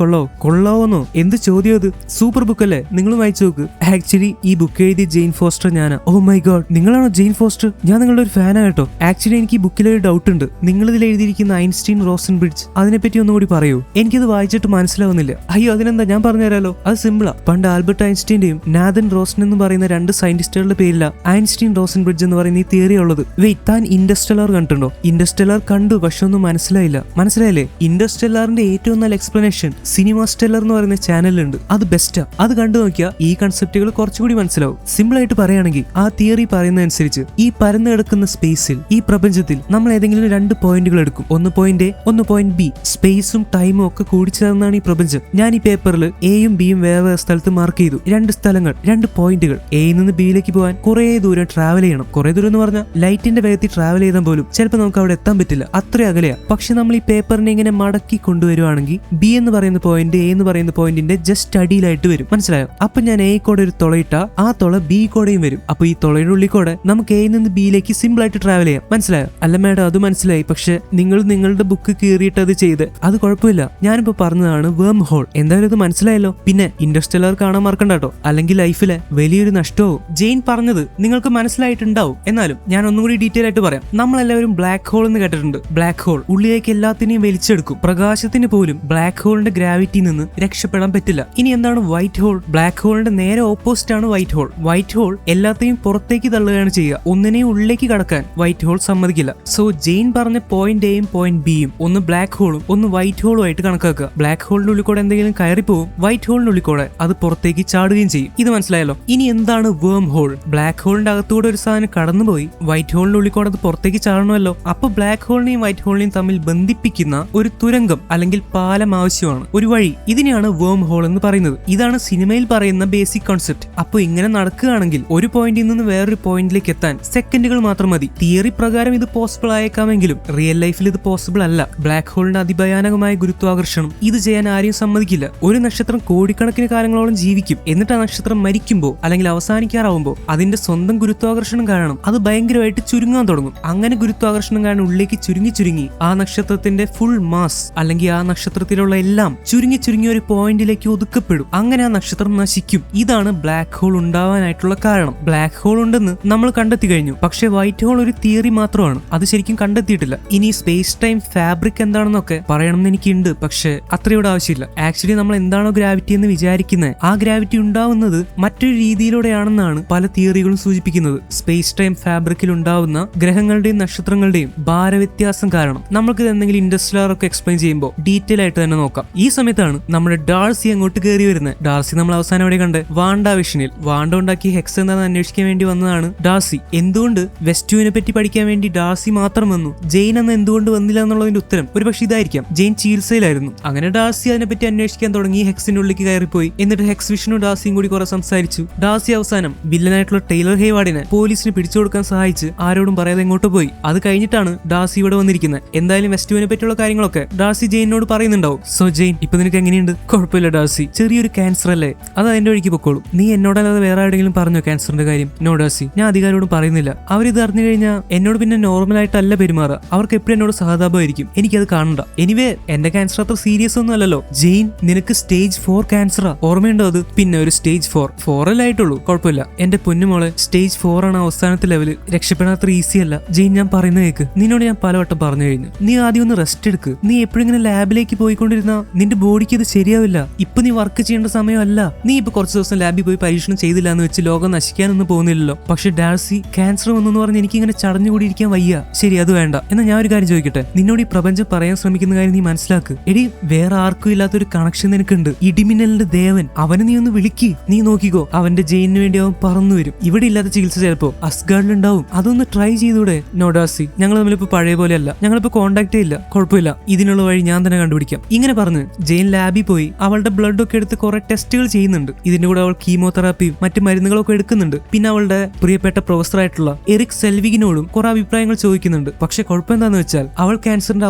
കൊള്ളാവോന്നോ? എന്ത് ചോദ്യം അത്? സൂപ്പർ ബുക്ക് അല്ലേ? നിങ്ങൾ വായിച്ചു നോക്ക്. ആക്ച്വലി ഈ ബുക്ക് എഴുതിയ ജെയിൻ ഫോസ്റ്റർ ഞാനാ. ഓ മൈ ഗോഡ്, നിങ്ങളാണോ ജെയിൻ ഫോസ്റ്റർ? ഞാൻ നിങ്ങളുടെ ഒരു ഫാനാ കേട്ടോ. ആക്ച്വലി എനിക്ക് ഈ ബുക്കിലൊരു ഡൗട്ട് ഉണ്ട്. നിങ്ങൾ ഇതിൽ എഴുതിയിരിക്കുന്ന ഐൻസ്റ്റീൻ റോസൻ ബ്രിഡ്ജ് അതിനെപ്പറ്റി ഒന്നുകൂടി പറയൂ. എനിക്കത് വായിച്ചിട്ട് മനസ്സിലാവുന്നില്ല. അയ്യോ, അതിനെന്താ, ഞാൻ പറഞ്ഞുതരാലോ. അത് സിമ്പിളാ. പണ്ട് ആൽബർട്ട് ഐൻസ്റ്റീന്റെയും നാഥൻ റോസൻ എന്ന് പറയുന്ന രണ്ട് സയന്റിസ്റ്റുകളുടെ പേരില ഐൻസ്റ്റീൻ റോസൻ ബ്രിഡ്ജ് എന്ന് പറയുന്ന ഈ തിയറി ഉള്ളത്. വെയിറ്റ്, താൻ ഇന്റർസ്റ്റെല്ലാർ കണ്ടിട്ടുണ്ടോ? ഇന്റർസ്റ്റെല്ലാർ കണ്ടു, പക്ഷെ ഒന്നും മനസ്സിലായില്ലേ? ഇന്റർസ്റ്റെല്ലാറിന്റെ ഏറ്റവും നല്ല എക്സ്പ്ലനേഷൻ സിനിമ സ്റ്റെല്ലർ എന്ന് പറയുന്ന ചാനലുണ്ട്. അത് ബെസ്റ്റാ. അത് കണ്ടു നോക്കിയാൽ ഈ കൺസെപ്റ്റുകൾ കുറച്ചുകൂടി മനസ്സിലാവും. സിമ്പിൾ ആയിട്ട് പറയുകയാണെങ്കിൽ ആ തിയറി പറയുന്നതനുസരിച്ച് ഈ പരന്നു കിടക്കുന്ന സ്പേസിൽ, ഈ പ്രപഞ്ചത്തിൽ നമ്മൾ ഏതെങ്കിലും രണ്ട് പോയിന്റുകൾ എടുക്കും. ഒന്ന് പോയിന്റ് എ, ഒന്ന് പോയിന്റ് ബി. സ്പേസും ടൈമും ഒക്കെ കൂടിച്ചേർന്നാണ് ഈ പ്രപഞ്ചം. ഞാൻ ഈ പേപ്പറിൽ എയും ബിയും വേറെ സ്ഥലത്ത് മാർക്ക് ചെയ്തു. രണ്ട് സ്ഥലങ്ങൾ, രണ്ട് പോയിന്റുകൾ. എയിൽ നിന്ന് ബിയിലേക്ക് പോകാൻ കുറെ ദൂരം ട്രാവൽ ചെയ്യണം. കുറെ ദൂരം എന്ന് പറഞ്ഞാൽ ലൈറ്റിന്റെ വേഗത്തിൽ ട്രാവൽ ചെയ്താൽ പോലും ചിലപ്പോൾ നമുക്ക് അവിടെ എത്താൻ പറ്റില്ല, അത്ര അകലെയാ. പക്ഷെ നമ്മൾ ഈ പേപ്പറിനെ ഇങ്ങനെ മടക്കി കൊണ്ടുവരുവാണെങ്കിൽ ബി എന്ന് പറയുന്ന പോയിന്റ് എ എന്ന് പറയുന്ന പോയിന്റിന്റെ ജസ്റ്റ് അടിയിലായിട്ട് വരും. മനസ്സിലായോ? അപ്പൊ ഞാൻ എ കോടെ ഒരു തുളയിട്ട ആ തുള ബി കോടെയും വരും. അപ്പൊ ഈ തുളയുടെ ഉള്ളിൽ കൂടെ നമുക്ക് എയിൽ നിന്ന് ബിയിലേക്ക് സിമ്പിൾ ആയിട്ട് ട്രാവൽ ചെയ്യാം. മനസ്സിലായോ? അല്ല മാഡം, അത് മനസ്സിലായി. പക്ഷെ നിങ്ങൾ നിങ്ങളുടെ ബുക്ക് കീറിയിട്ട് അത് ചെയ്ത്, അത് കുഴപ്പമില്ല. ഞാനിപ്പോ പറഞ്ഞതാണ് വേം ഹോൾ. എന്തായാലും ഇത് മനസ്സിലായല്ലോ. പിന്നെ ഇന്റർസ്റ്റെല്ലാർ കാണാൻ മറക്കണ്ട കേട്ടോ, അല്ലെങ്കിൽ ലൈഫിലെ വലിയൊരു നഷ്ടവും. ജെയിൻ പറഞ്ഞത് നിങ്ങൾക്ക് മനസ്സിലായിട്ടുണ്ടാവും, എന്നാലും ഞാൻ ഒന്നും കൂടി ഡീറ്റെയിൽ ആയിട്ട് പറയാം. നമ്മളെല്ലാവരും ബ്ലാക്ക് ഹോൾ എന്ന് കേട്ടിട്ടുണ്ട്. ബ്ലാക്ക് ഹോൾ ഉള്ളിലേക്ക് എല്ലാത്തിനെയും വലിച്ചെടുക്കും. പ്രകാശത്തിന് പോലും ബ്ലാക്ക് ഹോളിന്റെ ഗ്രാവിറ്റിയിൽ നിന്ന് രക്ഷപ്പെടാൻ പറ്റില്ല. ഇനി എന്താണ് വൈറ്റ് ഹോൾ? ബ്ലാക്ക് ഹോളിന്റെ നേരെ ഓപ്പോസിറ്റ് ആണ് വൈറ്റ് ഹോൾ. വൈറ്റ് ഹോൾ എല്ലാത്തെയും പുറത്തേക്ക് തള്ളുകയാണ് ചെയ്യുക. ഒന്നിനെയും ഉള്ളിലേക്ക് കടക്കാൻ വൈറ്റ് ഹോൾ സമ്മതിക്കില്ല. സോ ജെയിൻ പറഞ്ഞ പോയിന്റ് എയും പോയിന്റ് ബിയും ഒന്ന് ബ്ലാക്ക് ഹോളും ഒന്ന് വൈറ്റ് ഹോളും ആയിട്ട് കണക്കാക്കുക. ബ്ലാക്ക് ഹോളിന്റെ ഉള്ളിൽ കൂടെ എന്തെങ്കിലും കയറിപ്പോവും, വൈറ്റ് ഹോളിന്റെ ഉള്ളിൽ കൂടെ അത് പുറത്തേക്ക് ചാടുകയും ചെയ്യും. ഇത് മനസ്സിലായല്ലോ? ഇനി എന്താണ് വേം ഹോൾ? ബ്ലാക്ക് ഹോളിന്റെ അകത്തൂടെ ഒരു സാധനം കടന്നുപോയി വൈറ്റ് ഹോളിന്റെ ഉള്ളിൽ കൂടെ അത് പുറത്തേക്ക് ചാടണമല്ലോ. അപ്പൊ ബ്ലാക്ക് ഹോളിനെയും വൈറ്റ് ഹോളിനെയും തമ്മിൽ ബന്ധിപ്പിക്കുന്ന ഒരു തുരങ്കം അല്ലെങ്കിൽ പാലം ആവശ്യമാണ്, ഒരു വഴി. ഇതിനെയാണ് വേം ഹോൾ എന്ന് പറയുന്നത്. ഇതാണ് സിനിമയിൽ പറയുന്ന ബേസിക് കോൺസെപ്റ്റ്. അപ്പൊ ഇങ്ങനെ നടക്കുകയാണെങ്കിൽ ഒരു പോയിന്റിൽ നിന്ന് വേറൊരു പോയിന്റിലേക്ക് എത്താൻ സെക്കൻഡുകൾ മാത്രം മതി. തിയറി പ്രകാരം ഇത് പോസിബിൾ ആയേക്കാമെങ്കിലും റിയൽ ലൈഫിൽ ഇത് പോസിബിൾ അല്ല. ബ്ലാക്ക് ഹോളിന്റെ അതിഭയാനകമായ ഗുരുത്വാകർഷണം ഇത് ചെയ്യാൻ ആരെയും സമ്മതിക്കില്ല. ഒരു നക്ഷത്രം കോടിക്കണക്കിന് കാലങ്ങളോളം ജീവിക്കും. എന്നിട്ട് ആ നക്ഷത്രം മരിക്കുമ്പോൾ അല്ലെങ്കിൽ അവസാനിക്കാറാവുമ്പോൾ അതിന്റെ സ്വന്തം ഗുരുത്വാകർഷണം കാരണം അത് ഭയങ്കരമായിട്ട് ചുരുങ്ങാൻ തുടങ്ങും. അങ്ങനെ ഗുരുത്വാകർഷണം കാരണം ഉള്ളിലേക്ക് ചുരുങ്ങി ആ നക്ഷത്രത്തിന്റെ ഫുൾ മാസ് അല്ലെങ്കിൽ ആ നക്ഷത്രത്തിലുള്ള എല്ലാം ചുരുങ്ങി ഒരു പോയിന്റിലേക്ക് ഒതുക്കപ്പെടും. അങ്ങനെ ആ നക്ഷത്രം നശിക്കും. ഇതാണ് ബ്ലാക്ക് ഹോൾ ഉണ്ടാവാനായിട്ടുള്ള കാരണം. ബ്ലാക്ക് ഹോൾ ഉണ്ടെന്ന് നമ്മൾ കണ്ടെത്തി കഴിഞ്ഞു. പക്ഷെ വൈറ്റ് ഹോൾ ഒരു തിയറി മാത്രമാണ്, അത് ശരിക്കും കണ്ടെത്തിയിട്ടില്ല. ഇനി സ്പേസ് ടൈം ഫാബ്രിക് എന്താണെന്നൊക്കെ പറയണമെന്ന് എനിക്കുണ്ട്, പക്ഷെ അത്രയോടെ ആവശ്യമില്ല. ആക്ച്വലി നമ്മൾ എന്താണോ ഗ്രാവിറ്റി എന്ന് വിചാരിക്കുന്നത്, ആ ഗ്രാവിറ്റി ഉണ്ടാവുന്നത് മറ്റൊരു രീതിയിലൂടെയാണെന്നാണ് പല തിയറികളും സൂചിപ്പിക്കുന്നത്. സ്പേസ് ടൈം ഫാബ്രിക്കിൽ ഉണ്ടാവുന്ന ഗ്രഹങ്ങളുടെയും നക്ഷത്രങ്ങളുടെയും ഭാരവ്യത്യാസം കാരണം. നമുക്ക് ഇത് എന്തെങ്കിലും ഇൻഡസ്ട്രിയൽ ഒക്കെ എക്സ്പ്ലെയിൻ ചെയ്യുമ്പോൾ ഡീറ്റെയിൽ ആയിട്ട് തന്നെ നോക്കാം. ഈ സമയത്താണ് നമ്മുടെ ഡാർസി അങ്ങോട്ട് കയറി വരുന്നത്. ഡാർസി നമ്മൾ അവസാനം എവിടെ കണ്ട്? വാണ്ട വിഷനിൽ. വാണ്ട ഉണ്ടാക്കി ഹെക്സ് എന്താണെന്ന് അന്വേഷിക്കാൻ വേണ്ടി വന്നതാണ് ഡാർസി. എന്തുകൊണ്ട് വെസ്റ്റ്യൂവിനെ പറ്റി പഠിക്കാൻ വേണ്ടി ഡാർസി മാത്രം വന്നു, ജെയിൻ അന്ന് എന്തുകൊണ്ട് വന്നില്ല എന്നുള്ളതിന്റെ ഉത്തരം ഒരുപക്ഷെ ഇതായിരിക്കാം. ജെയിൻ ചികിത്സയിലായിരുന്നു. അങ്ങനെ ഡാർസി അതിനെപ്പറ്റി അന്വേഷിക്കാൻ തുടങ്ങി. ഹെക്സിന്റെ ഉള്ളിലേക്ക് കയറിപ്പോയി. എന്നിട്ട് ഹെക്സ് വിഷനും ഡാർസിയും കൂടി കുറെ സംസാരിച്ചു. ഡാർസി അവസാനം വില്ലനായിട്ടുള്ള ടൈലർ ഹേവാർഡിനെ പോലീസിന് പിടിച്ചു കൊടുക്കാൻ സഹായിച്ച് ആരോടും പറയാതെ എങ്ങോട്ട് പോയി. അത് കഴിഞ്ഞിട്ടാണ് ഡാർസി ഇവിടെ വന്നിരിക്കുന്നത്. എന്തായാലും വെസ്റ്റ്യൂവിനെ പറ്റിയുള്ള കാര്യങ്ങളൊക്കെ ഡാർസി ജെയിനോട് പറയുന്നുണ്ടാവും. സോ ജെയിൻ, ഇപ്പൊ നിനക്ക് എങ്ങനെയുണ്ട്? കുഴപ്പമില്ല ഡാർസി, ചെറിയൊരു ക്യാൻസർ അല്ലേ, അത് അതിന്റെ വഴിക്ക് പൊക്കോളും. നീ എന്നോടല്ലാതെ വേറെ ആരെങ്കിലും പറഞ്ഞോ ക്യാൻസറിന്റെ കാര്യം? നോ ഡാർസി, ഞാൻ അധികാരോടും പറയുന്നില്ല. അവരിത് അറിഞ്ഞു കഴിഞ്ഞാൽ എന്നോട് പിന്നെ നോർമലായിട്ടല്ല പെരുമാറുക. അവർക്ക് എപ്പോഴും എന്നോട് സഹതാപമായിരിക്കും. എനിക്കത് കാണണ്ട. എനിവേ എന്റെ ക്യാൻസർ അത്ര സീരിയസ് ഒന്നും അല്ലല്ലോ. ജെയിൻ, നിനക്ക് സ്റ്റേജ് 4 ക്യാൻസറാ, ഓർമ്മയുണ്ടോ അത്? പിന്നെ ഒരു സ്റ്റേജ് 4 അല്ലേ ആയിട്ടുള്ളൂ. കുഴപ്പമില്ല എന്റെ പൊന്നുമോളെ, സ്റ്റേജ് 4 ആണ് അവസാനത്തെ ലെവല്. രക്ഷപ്പെടാത്ര ഈസി അല്ല. ജെയിൻ, ഞാൻ പറയുന്ന കേക്ക്. നിന്നോട് ഞാൻ പലവട്ടം പറഞ്ഞു കഴിഞ്ഞു. നീ ആദ്യം ഒന്ന് റെസ്റ്റ് എടുക്ക്. നീ എപ്പോഴും ഇങ്ങനെ ലാബിലേക്ക് പോയിക്കൊണ്ടിരുന്ന നിന്റെ ബോഡിക്ക് ഇത് ശരിയാവില്ല. ഇപ്പൊ നീ നീ വർക്ക് ചെയ്യേണ്ട സമയമല്ല. നീ ഇപ്പൊ കുറച്ച് ദിവസം ലാബിൽ പോയി പരീക്ഷണം ചെയ്തില്ല എന്ന് വെച്ച് ലോകം നശിക്കാനൊന്നും പോകുന്നില്ലല്ലോ. പക്ഷെ ഡാർസി ക്യാൻസർ വന്നെന്ന് പറഞ്ഞ് എനിക്ക് ഇങ്ങനെ ചടഞ്ഞുകൂടിയിരിക്കാൻ വയ്യ. ശരി, അത് വേണ്ട. എന്നാൽ ഞാൻ ഒരു കാര്യം ചോദിക്കട്ടെ, നിന്നോട് ഈ പ്രപഞ്ചം പറയാൻ ശ്രമിക്കുന്ന കാര്യം നീ മനസ്സിലാക്ക്. എടി, വേറെ ആർക്കും ഇല്ലാത്തൊരു കണക്ഷൻ നിനക്കുണ്ട്. ഇടിമിന്നലിന്റെ ദേവൻ, അവനെ നീ ഒന്ന് വിളിക്ക്. നീ നോക്കിക്കോ, അവന്റെ ജെയിനിന് വേണ്ടി അവൻ പറന്നു വരും. ഇവിടെ ഇല്ലാത്ത ചികിത്സ ചിലപ്പോ അസ്ഗാർഡിലുണ്ടാവും. അതൊന്ന് ട്രൈ ചെയ്തൂടെ? നോ ഡാർസി, ഞങ്ങൾ തമ്മിലിപ്പോ പഴയ പോലെയല്ല. ഞങ്ങളിപ്പോ കോണ്ടാക്ട് ചെയ്യില്ല. കുഴപ്പമില്ല, ഇതിനുള്ള വഴി ഞാൻ തന്നെ കണ്ടുപിടിക്കാം. ഇങ്ങനെ പറഞ്ഞ് ജെയിൻ ലാബിൽ പോയി അവളുടെ ബ്ലഡ് ഒക്കെ എടുത്ത് കുറെ ടെസ്റ്റുകൾ ചെയ്യുന്നുണ്ട്. ഇതിന്റെ കൂടെ അവൾ കീമോതെറാപ്പിയും മറ്റു മരുന്നുകളൊക്കെ എടുക്കുന്നുണ്ട്. പിന്നെ അവളുടെ പ്രിയപ്പെട്ട പ്രൊഫസർ ആയിട്ടുള്ള എറിക് സെൽവിഗിനോടും കുറെ അഭിപ്രായങ്ങൾ ചോദിക്കുന്നുണ്ട്. പക്ഷെ കുഴപ്പം എന്താന്ന് വെച്ചാൽ അവൾ ക്യാൻസറിന്റെ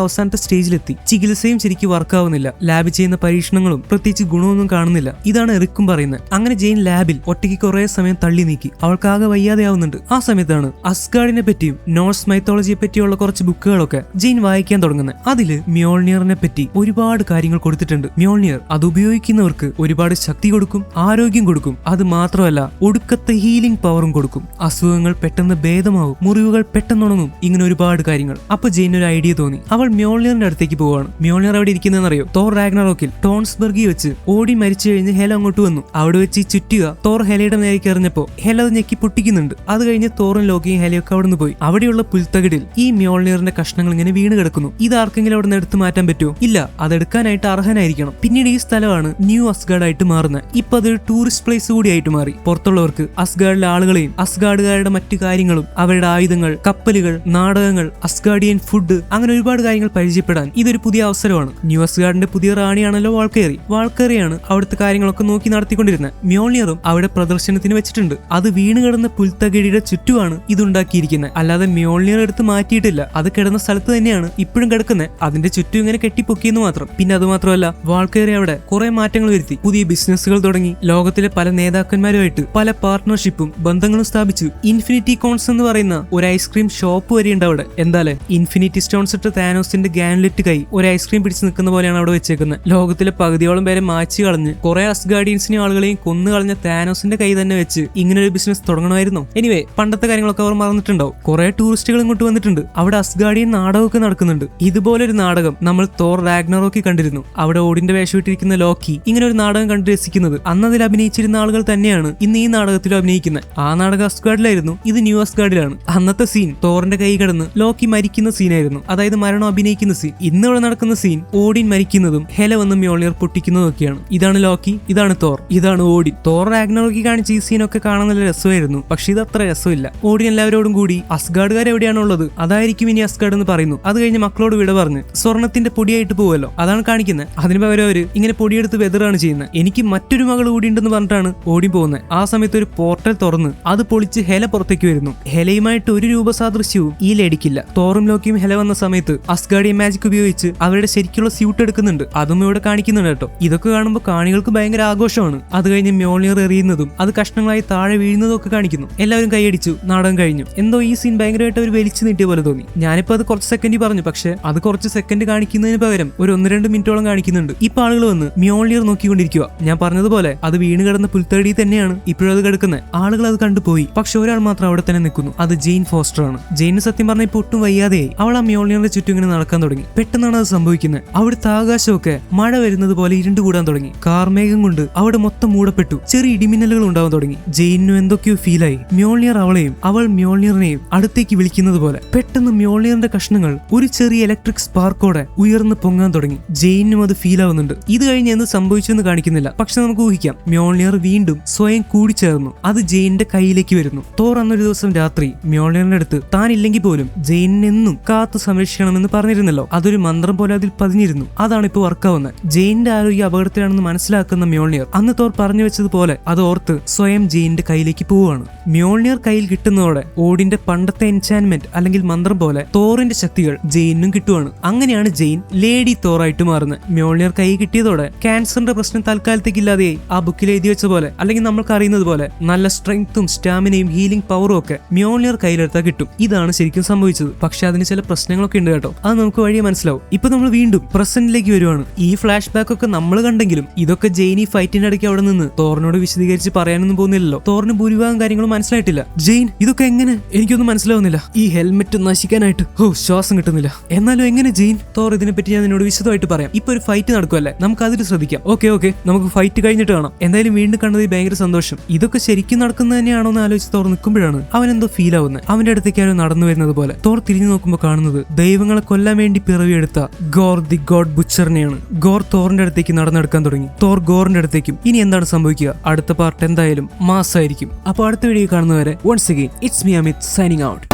അവസാനത്തെ സ്റ്റേജിലെത്തി. ചികിത്സയും ശരിക്കും വർക്കാവുന്നില്ല. ലാബിൽ ചെയ്യുന്ന പരീക്ഷണങ്ങളും പ്രത്യേകിച്ച് ഗുണമൊന്നും കാണുന്നില്ല. ഇതാണ് എറിക്കും പറയുന്നത്. അങ്ങനെ ജെയിൻ ലാബിൽ ഒറ്റയ്ക്ക് കുറെ സമയം തള്ളി നീക്കി. അവൾക്കാകെ വയ്യാതെയാവുന്നുണ്ട്. ആ സമയത്താണ് അസ്ഗാർഡിനെ പറ്റിയും നോർസ് മൈത്തോളജിയെ പറ്റിയുള്ള കുറച്ച് ബുക്കുകളൊക്കെ ജെയിൻ വായിക്കാൻ തുടങ്ങുന്നത്. അതില് മ്യോൾനിയറിനെ പറ്റി ഒരുപാട് കാര്യങ്ങൾ കൊടുത്തിട്ടുണ്ട്. മ്യോൾനിയർ അത് ഉപയോഗിക്കുന്നവർക്ക് ഒരുപാട് ശക്തി കൊടുക്കും, ആരോഗ്യം കൊടുക്കും. അത് മാത്രമല്ല, ഒടുക്കത്തെ ഹീലിംഗ് പവറും കൊടുക്കും. അസുഖങ്ങൾ പെട്ടെന്ന് ഭേദമാവും, മുറിവുകൾ പെട്ടെന്നുണങ്ങും. ഇങ്ങനെ ഒരുപാട് കാര്യങ്ങൾ. അപ്പൊ ജെയിൻ ഒരു ഐഡിയ തോന്നി. അവൾ മ്യോൾനിയറിന്റെ അടുത്തേക്ക് പോവാണ്. മ്യോൾനിയർ അവിടെ ഇരിക്കുന്നതെന്നറിയോ? തോർ റാഗ്നറോക്കിൽ ടോൺസ്ബർഗിൽ വെച്ച് ഓടി മരിച്ചു കഴിഞ്ഞ് ഹെല അങ്ങോട്ട് വന്നു. അവിടെ വെച്ച് ചുറ്റുക തോർ ഹെലയുടെ നേരേക്ക് എറിഞ്ഞപ്പോ ഹെല അത് ഞെക്കി പൊട്ടിക്കുന്നുണ്ട്. അത് കഴിഞ്ഞ് തോറും ലോക്കിയും ഹെലയൊക്കെ അവിടെ നിന്ന് പോയി. അവിടെയുള്ള പുൽത്തകിടിൽ ഈ മ്യോൾനിയറിന്റെ കഷ്ണങ്ങൾ ഇങ്ങനെ വീണ് കിടക്കുന്നു. ഇത് ആർക്കെങ്കിലും അവിടെ നിന്ന് എടുത്ത് മാറ്റാൻ പറ്റുമോ? ഇല്ല, അതെടുക്കാനായിട്ട് അർഹനായിരിക്കണം. പിന്നീട് ഈ സ്ഥലമാണ് ന്യൂ അസ്ഗാർഡ് ആയിട്ട് മാറുന്നത്. ഇപ്പൊ അതൊരു ടൂറിസ്റ്റ് പ്ലേസ് കൂടി ആയിട്ട് മാറി. പുറത്തുള്ളവർക്ക് അസ്ഗാർഡിലെ ആളുകളെയും അസ്ഗാർഡുകാരുടെ മറ്റു കാര്യങ്ങളും അവരുടെ ആയുധങ്ങൾ, കപ്പലുകൾ, നാടകങ്ങൾ, അസ്ഗാർഡിയൻ ഫുഡ്, അങ്ങനെ ഒരുപാട് കാര്യങ്ങൾ പരിചയപ്പെടാൻ ഇതൊരു പുതിയ അവസരമാണ്. ന്യൂ അസ്ഗാർഡിന്റെ പുതിയ റാണിയാണല്ലോ വാൾക്കേറി. വാൾക്കേറിയാണ് അവിടുത്തെ കാര്യങ്ങളൊക്കെ നോക്കി നടത്തിക്കൊണ്ടിരുന്നത്. മ്യോൾനിയറും അവിടെ പ്രദർശനത്തിന് വെച്ചിട്ടുണ്ട്. അത് വീണ് കിടന്ന പുൽത്തകിടിയുടെ ചുറ്റുമാണ് ഇതുണ്ടാക്കിയിരിക്കുന്നത്. അല്ലാതെ മ്യോൾനിയർ എടുത്ത് മാറ്റിയിട്ടില്ല. അത് കിടന്ന സ്ഥലത്ത് തന്നെയാണ് ഇപ്പോഴും കിടക്കുന്നത്. അതിന്റെ ചുറ്റും ഇങ്ങനെ കെട്ടിപ്പൊക്കിയെന്ന് മാത്രം. പിന്നെ അത് മാത്രമല്ല, വാൾക്കേറി അവിടെ കുറെ മാറ്റങ്ങൾ വരുത്തി. പുതിയ ബിസിനസ്സുകൾ തുടങ്ങി. ലോകത്തിലെ പല നേതാക്കന്മാരുമായിട്ട് പല പാർട്ട്ണർഷിപ്പും ബന്ധങ്ങളും സ്ഥാപിച്ചു. ഇൻഫിനിറ്റി കോൺസ് എന്ന് പറയുന്ന ഒരു ഐസ്ക്രീം ഷോപ്പ് വരെയുണ്ട് അവിടെ. എന്തായാലും ഇൻഫിനിറ്റി സ്റ്റോൺസ് ഇട്ട് താനോസിന്റെ ഗാൻലെറ്റ് കൈ ഒരു ഐസ്ക്രീം പിടിച്ച് നിൽക്കുന്ന പോലെയാണ് അവിടെ വെച്ചേക്കുന്നത്. ലോകത്തിലെ പകുതിയോളം പേരെ മാറ്റി കളഞ്ഞ് കുറെ അസ്ഗാർഡിയൻസിനെയും ആളുകളെയും കൊന്നു കളഞ്ഞ താനോസിന്റെ കൈ തന്നെ വെച്ച് ഇങ്ങനെ ഒരു ബിസിനസ് തുടങ്ങണമായിരുന്നു. എനിവേ, പണ്ടത്തെ കാര്യങ്ങളൊക്കെ അവർ മറന്നിട്ടുണ്ടാവും. കുറെ ടൂറിസ്റ്റുകൾ ഇങ്ങോട്ട് വന്നിട്ടുണ്ട്. അവിടെ അസ്ഗാർഡിയൻ നാടകമൊക്കെ നടക്കുന്നുണ്ട്. ഇതുപോലൊരു നാടകം നമ്മൾ തോർ റാഗ്നറോക്കിൽ കണ്ടിരുന്നു. അവിടെ ഓടിന്റെ വേഷം ഇട്ടിരിക്കുന്ന ലോക്കി ഇങ്ങനെ ഒരു നാടകം കണ്ട് രസിക്കുന്നത്. അന്ന് അതിൽ അഭിനയിച്ചിരുന്ന ആളുകൾ തന്നെയാണ് ഇന്ന് ഈ നാടകത്തിലും അഭിനയിക്കുന്നത്. ആ നാടകം അസ്ഗാർഡിലായിരുന്നു, ഇത് ന്യൂ അസ്ഗാർഡിലാണ്. അന്നത്തെ സീൻ തോറിന്റെ കൈ കിടന്ന് ലോക്കി മരിക്കുന്ന സീനായിരുന്നു. അതായത് മരണം അഭിനയിക്കുന്ന സീൻ. ഇന്ന് ഇവിടെ നടക്കുന്ന സീൻ ഓഡിൻ മരിക്കുന്നതും ഹെല വന്ന് മ്യോൾനിയർ പൊട്ടിക്കുന്നതും ഒക്കെയാണ്. ഇതാണ് ലോക്കി, ഇതാണ് തോർ, ഇതാണ് ഓഡിൻ. തോർ റാഗ്നറോക്കി കാണിച്ച ഈ സീനൊക്കെ കാണാൻ നല്ല രസമായിരുന്നു. പക്ഷെ ഇത് അത്ര രസമില്ല. ഓഡിൻ എല്ലാവരോടും കൂടി അസ്ഗാർഡുകാർ എവിടെയാണുള്ളത് അതായിരിക്കും ഇനി അസ്ഗാർഡ് എന്ന് പറയുന്നു. അത് കഴിഞ്ഞ് മക്കളോട് വിട പറഞ്ഞ് സ്വർണത്തിന്റെ പൊടിയായിട്ട് പോവല്ലോ, അതാണ് കാണിക്കുന്നത്. അതിന് പകരം അവര് ഇങ്ങനെ പൊടിയെടുത്ത് വെതറാണ് ചെയ്യുന്നത്. എനിക്ക് മറ്റൊരു മകൾ കൂടി ഉണ്ടെന്ന് പറഞ്ഞിട്ടാണ് ഓടി പോകുന്നത്. ആ സമയത്ത് ഒരു പോർട്ടൽ തുറന്ന് അത് പൊളിച്ച് ഹെല പുറത്തേക്ക് വരുന്നു. ഹെലയുമായിട്ട് ഒരു രൂപസാദൃശ്യവും ഈ ലേഡിക്കില്ല. തോറും ലോക്കിയും ഹെല വന്ന സമയത്ത് അസ്ഗാർഡിയൻ മാജിക് ഉപയോഗിച്ച് അവരുടെ ശരിക്കുള്ള സ്യൂട്ട് എടുക്കുന്നുണ്ട്. അതും ഇവിടെ കാണിക്കുന്നുണ്ട് കേട്ടോ. ഇതൊക്കെ കാണുമ്പോൾ കാണികൾക്ക് ഭയങ്കര ആഘോഷമാണ്. അത് കഴിഞ്ഞ് മ്യോൾനിയർ എറിയുന്നതും അത് കഷ്ണങ്ങളായി താഴെ വീഴുന്നതും ഒക്കെ കാണിക്കുന്നു. എല്ലാവരും കൈയടിച്ചു. നാടകം കഴിഞ്ഞു. എന്തോ ഈ സീൻ ഭയങ്കരമായിട്ട് അവർ വലിച്ചു നീട്ടിയ പോലെ തോന്നി. ഞാനിപ്പോ അത് കുറച്ച് സെക്കൻഡ് പറഞ്ഞു. പക്ഷെ അത് കുറച്ച് സെക്കൻഡ് കാണിക്കുന്നതിന് പകരം ഒരു 1-2 മിനിറ്റോളം കാണിക്കുന്നുണ്ട്. ഇപ്പൊ ആളുകൾ വന്ന് മ്യോൾനിയർ നോക്കിക്കൊണ്ടിരിക്കുക. ഞാൻ പറഞ്ഞതുപോലെ അത് വീണ് കിടന്ന പുൽത്തടി തന്നെയാണ് ഇപ്പോഴും അത് കിടക്കുന്നത്. ആളുകൾ അത് കണ്ടുപോയി. പക്ഷെ ഒരാൾ മാത്രം അവിടെ തന്നെ നിൽക്കുന്നു. അത് ജെയിൻ ഫോസ്റ്റർ ആണ്. ജെയിന് സത്യം പറഞ്ഞ ഇപ്പൊ ഒട്ടും വയ്യാതെയായി. അവൾ ആ മ്യോൾനിയറിന്റെ ചുറ്റും ഇങ്ങനെ നടക്കാൻ തുടങ്ങി. പെട്ടെന്നാണ് അത് സംഭവിക്കുന്നത്. അവിടുത്തെ ആകാശമൊക്കെ മഴ വരുന്നത് പോലെ ഇരുണ്ടുകൂടാൻ തുടങ്ങി. കാർമേഘം കൊണ്ട് അവിടെ മൊത്തം മൂടപ്പെട്ടു. ചെറിയ ഇടിമിന്നലുകൾ ഉണ്ടാവാൻ തുടങ്ങി. ജെയിനും എന്തൊക്കെയോ ഫീലായി. മ്യോൾനിയർ അവളെയും അവൾ മ്യോൾനിയറിനെയും അടുത്തേക്ക് വിളിക്കുന്നത് പോലെ. പെട്ടെന്ന് മ്യോൾനിയറിന്റെ കഷ്ണങ്ങൾ ഒരു ചെറിയ ഇലക്ട്രിക് സ്പാർക്കോടെ ഉയർന്ന് പൊങ്ങാൻ തുടങ്ങി. ജെയിനും അത് ഫീൽ ആവുന്നുണ്ട്. ഇത് കഴിഞ്ഞ് എന്ത് സംഭവിച്ചു എന്ന് കാണിക്കുന്നില്ല. പക്ഷെ നമുക്ക് ഊഹിക്കാം. മ്യോൾനിയർ വീണ്ടും സ്വയം കൂടിച്ചേർന്നു. അത് ജെയിന്റെ കയ്യിലേക്ക് വരുന്നു. തോർ അന്നൊരു ദിവസം രാത്രി മ്യോൾനിയറിന്റെ അടുത്ത് താൻ ഇല്ലെങ്കിൽ പോലും ജെയിനെന്നും കാത്തു സംരക്ഷിക്കണമെന്ന് പറഞ്ഞിരുന്നല്ലോ. അതൊരു മന്ത്രം പോലെ അതിൽ പതിഞ്ഞിരുന്നു. അതാണ് ഇപ്പൊ വർക്കാവുന്നത്. ജെയിന്റെ ആരോഗ്യ അപകടത്തിലാണെന്ന് മനസ്സിലാക്കുന്ന മ്യോൾനിയർ അന്ന് തോർ പറഞ്ഞു വെച്ചതുപോലെ അത് ഓർത്ത് സ്വയം ജെയിന്റെ കയ്യിലേക്ക് പോവുകയാണ്. മ്യോൾനിയർ കയ്യിൽ കിട്ടുന്നതോടെ ഓഡിന്റെ പണ്ടത്തെ എൻചാൻമെന്റ് അല്ലെങ്കിൽ മന്ത്രം പോലെ തോറിന്റെ ശക്തികൾ ജെയിനും കിട്ടുവാണ്. അങ്ങനെയാണ് ജെയിൻ ലേഡി തോറായിട്ട് മാറുന്നത്. മ്യോൾനിയർ കൈ കിട്ടിയതോടെ ക്യാൻസറിന്റെ പ്രശ്നം തൽക്കാലത്തേക്ക് ഇല്ലാതെയായി. ആ ബുക്കിൽ എഴുതി വെച്ച പോലെ അല്ലെങ്കിൽ നമ്മൾക്ക് അറിയുന്നത് പോലെ നല്ല സ്ട്രെങ്ത്തും സ്റ്റാമിനയും ഹീലിംഗ് പവറും ഒക്കെ മ്യോൾനിയർ കയ്യിലെടുത്താൽ കിട്ടും. ഇതാണ് ശരിക്കും സംഭവിച്ചത്. പക്ഷെ അതിന് ചില പ്രശ്നങ്ങളൊക്കെ ഉണ്ട് കേട്ടോ. അത് നമുക്ക് വഴിയെ മനസ്സിലാവും. ഇപ്പൊ നമ്മൾ വീണ്ടും പ്രസന്റിലേക്ക് വരുവാണ്. ഈ ഫ്ലാഷ് ബാക്ക് ഒക്കെ നമ്മൾ കണ്ടെങ്കിലും ഇതൊക്കെ ജെയിൻ ഈ ഫൈറ്റിന്റെ ഇടയ്ക്ക് അവിടെ നിന്ന് തോറിനോട് വിശദീകരിച്ച് പറയാനൊന്നും പോകുന്നില്ലല്ലോ. തോറിന് ഭൂരിഭാഗം കാര്യങ്ങളും മനസ്സിലായിട്ടില്ല. ജെയിൻ ഇതൊക്കെ എങ്ങനെ? എനിക്കൊന്നും മനസ്സിലാവുന്നില്ല. ഈ ഹെൽമെറ്റ് നശിക്കാനായിട്ട് ശ്വാസം കിട്ടുന്നില്ല. എന്നാലും എങ്ങനെ ജെയിൻ? തോർ ഇതിനെപ്പറ്റി ഞാൻ നിന്നോട് വിശദമായിട്ട് പറയാം. ഇപ്പൊ ഒരു ഫൈറ്റ് നടക്കുമല്ലേ, നമുക്ക് അതിൽ ശ്രദ്ധിക്കാം. ഓക്കെ നമുക്ക് ഫൈറ്റ് കഴിഞ്ഞിട്ട് കാണാം. എന്തായാലും വീണ്ടും കണ്ടതിൽ ഭയങ്കര സന്തോഷം. ഇതൊക്കെ ശരിക്കും നടക്കുന്നത് തന്നെയാണോ എന്ന് ആലോചിച്ച് തോർ നിൽക്കുമ്പോഴാണ് അവൻ എന്തോ ഫീൽ ആവുന്നത്. അവന്റെ അടുത്തേക്ക് ആരോ നടന്നു വരുന്നത് പോലെ. തോർ തിരിഞ്ഞു നോക്കുമ്പോൾ കാണുന്നത് ദൈവങ്ങളെ കൊല്ലാൻ വേണ്ടി പിറവിയെടുത്ത ഗോർ ദി ഗോഡ് ബുച്ചറിനെയാണ്. ഗോർ തോറിന്റെ അടുത്തേക്ക് നടന്നെടുക്കാൻ തുടങ്ങി. തോർ ഗോറിന്റെ അടുത്തേക്കും. ഇനി എന്താണ് സംഭവിക്കുക? അടുത്ത പാർട്ട് എന്തായാലും മാസ് ആയിരിക്കും. അപ്പോൾ അടുത്ത വീഡിയോ കാണുന്നവരെ once again it's me Amit signing out.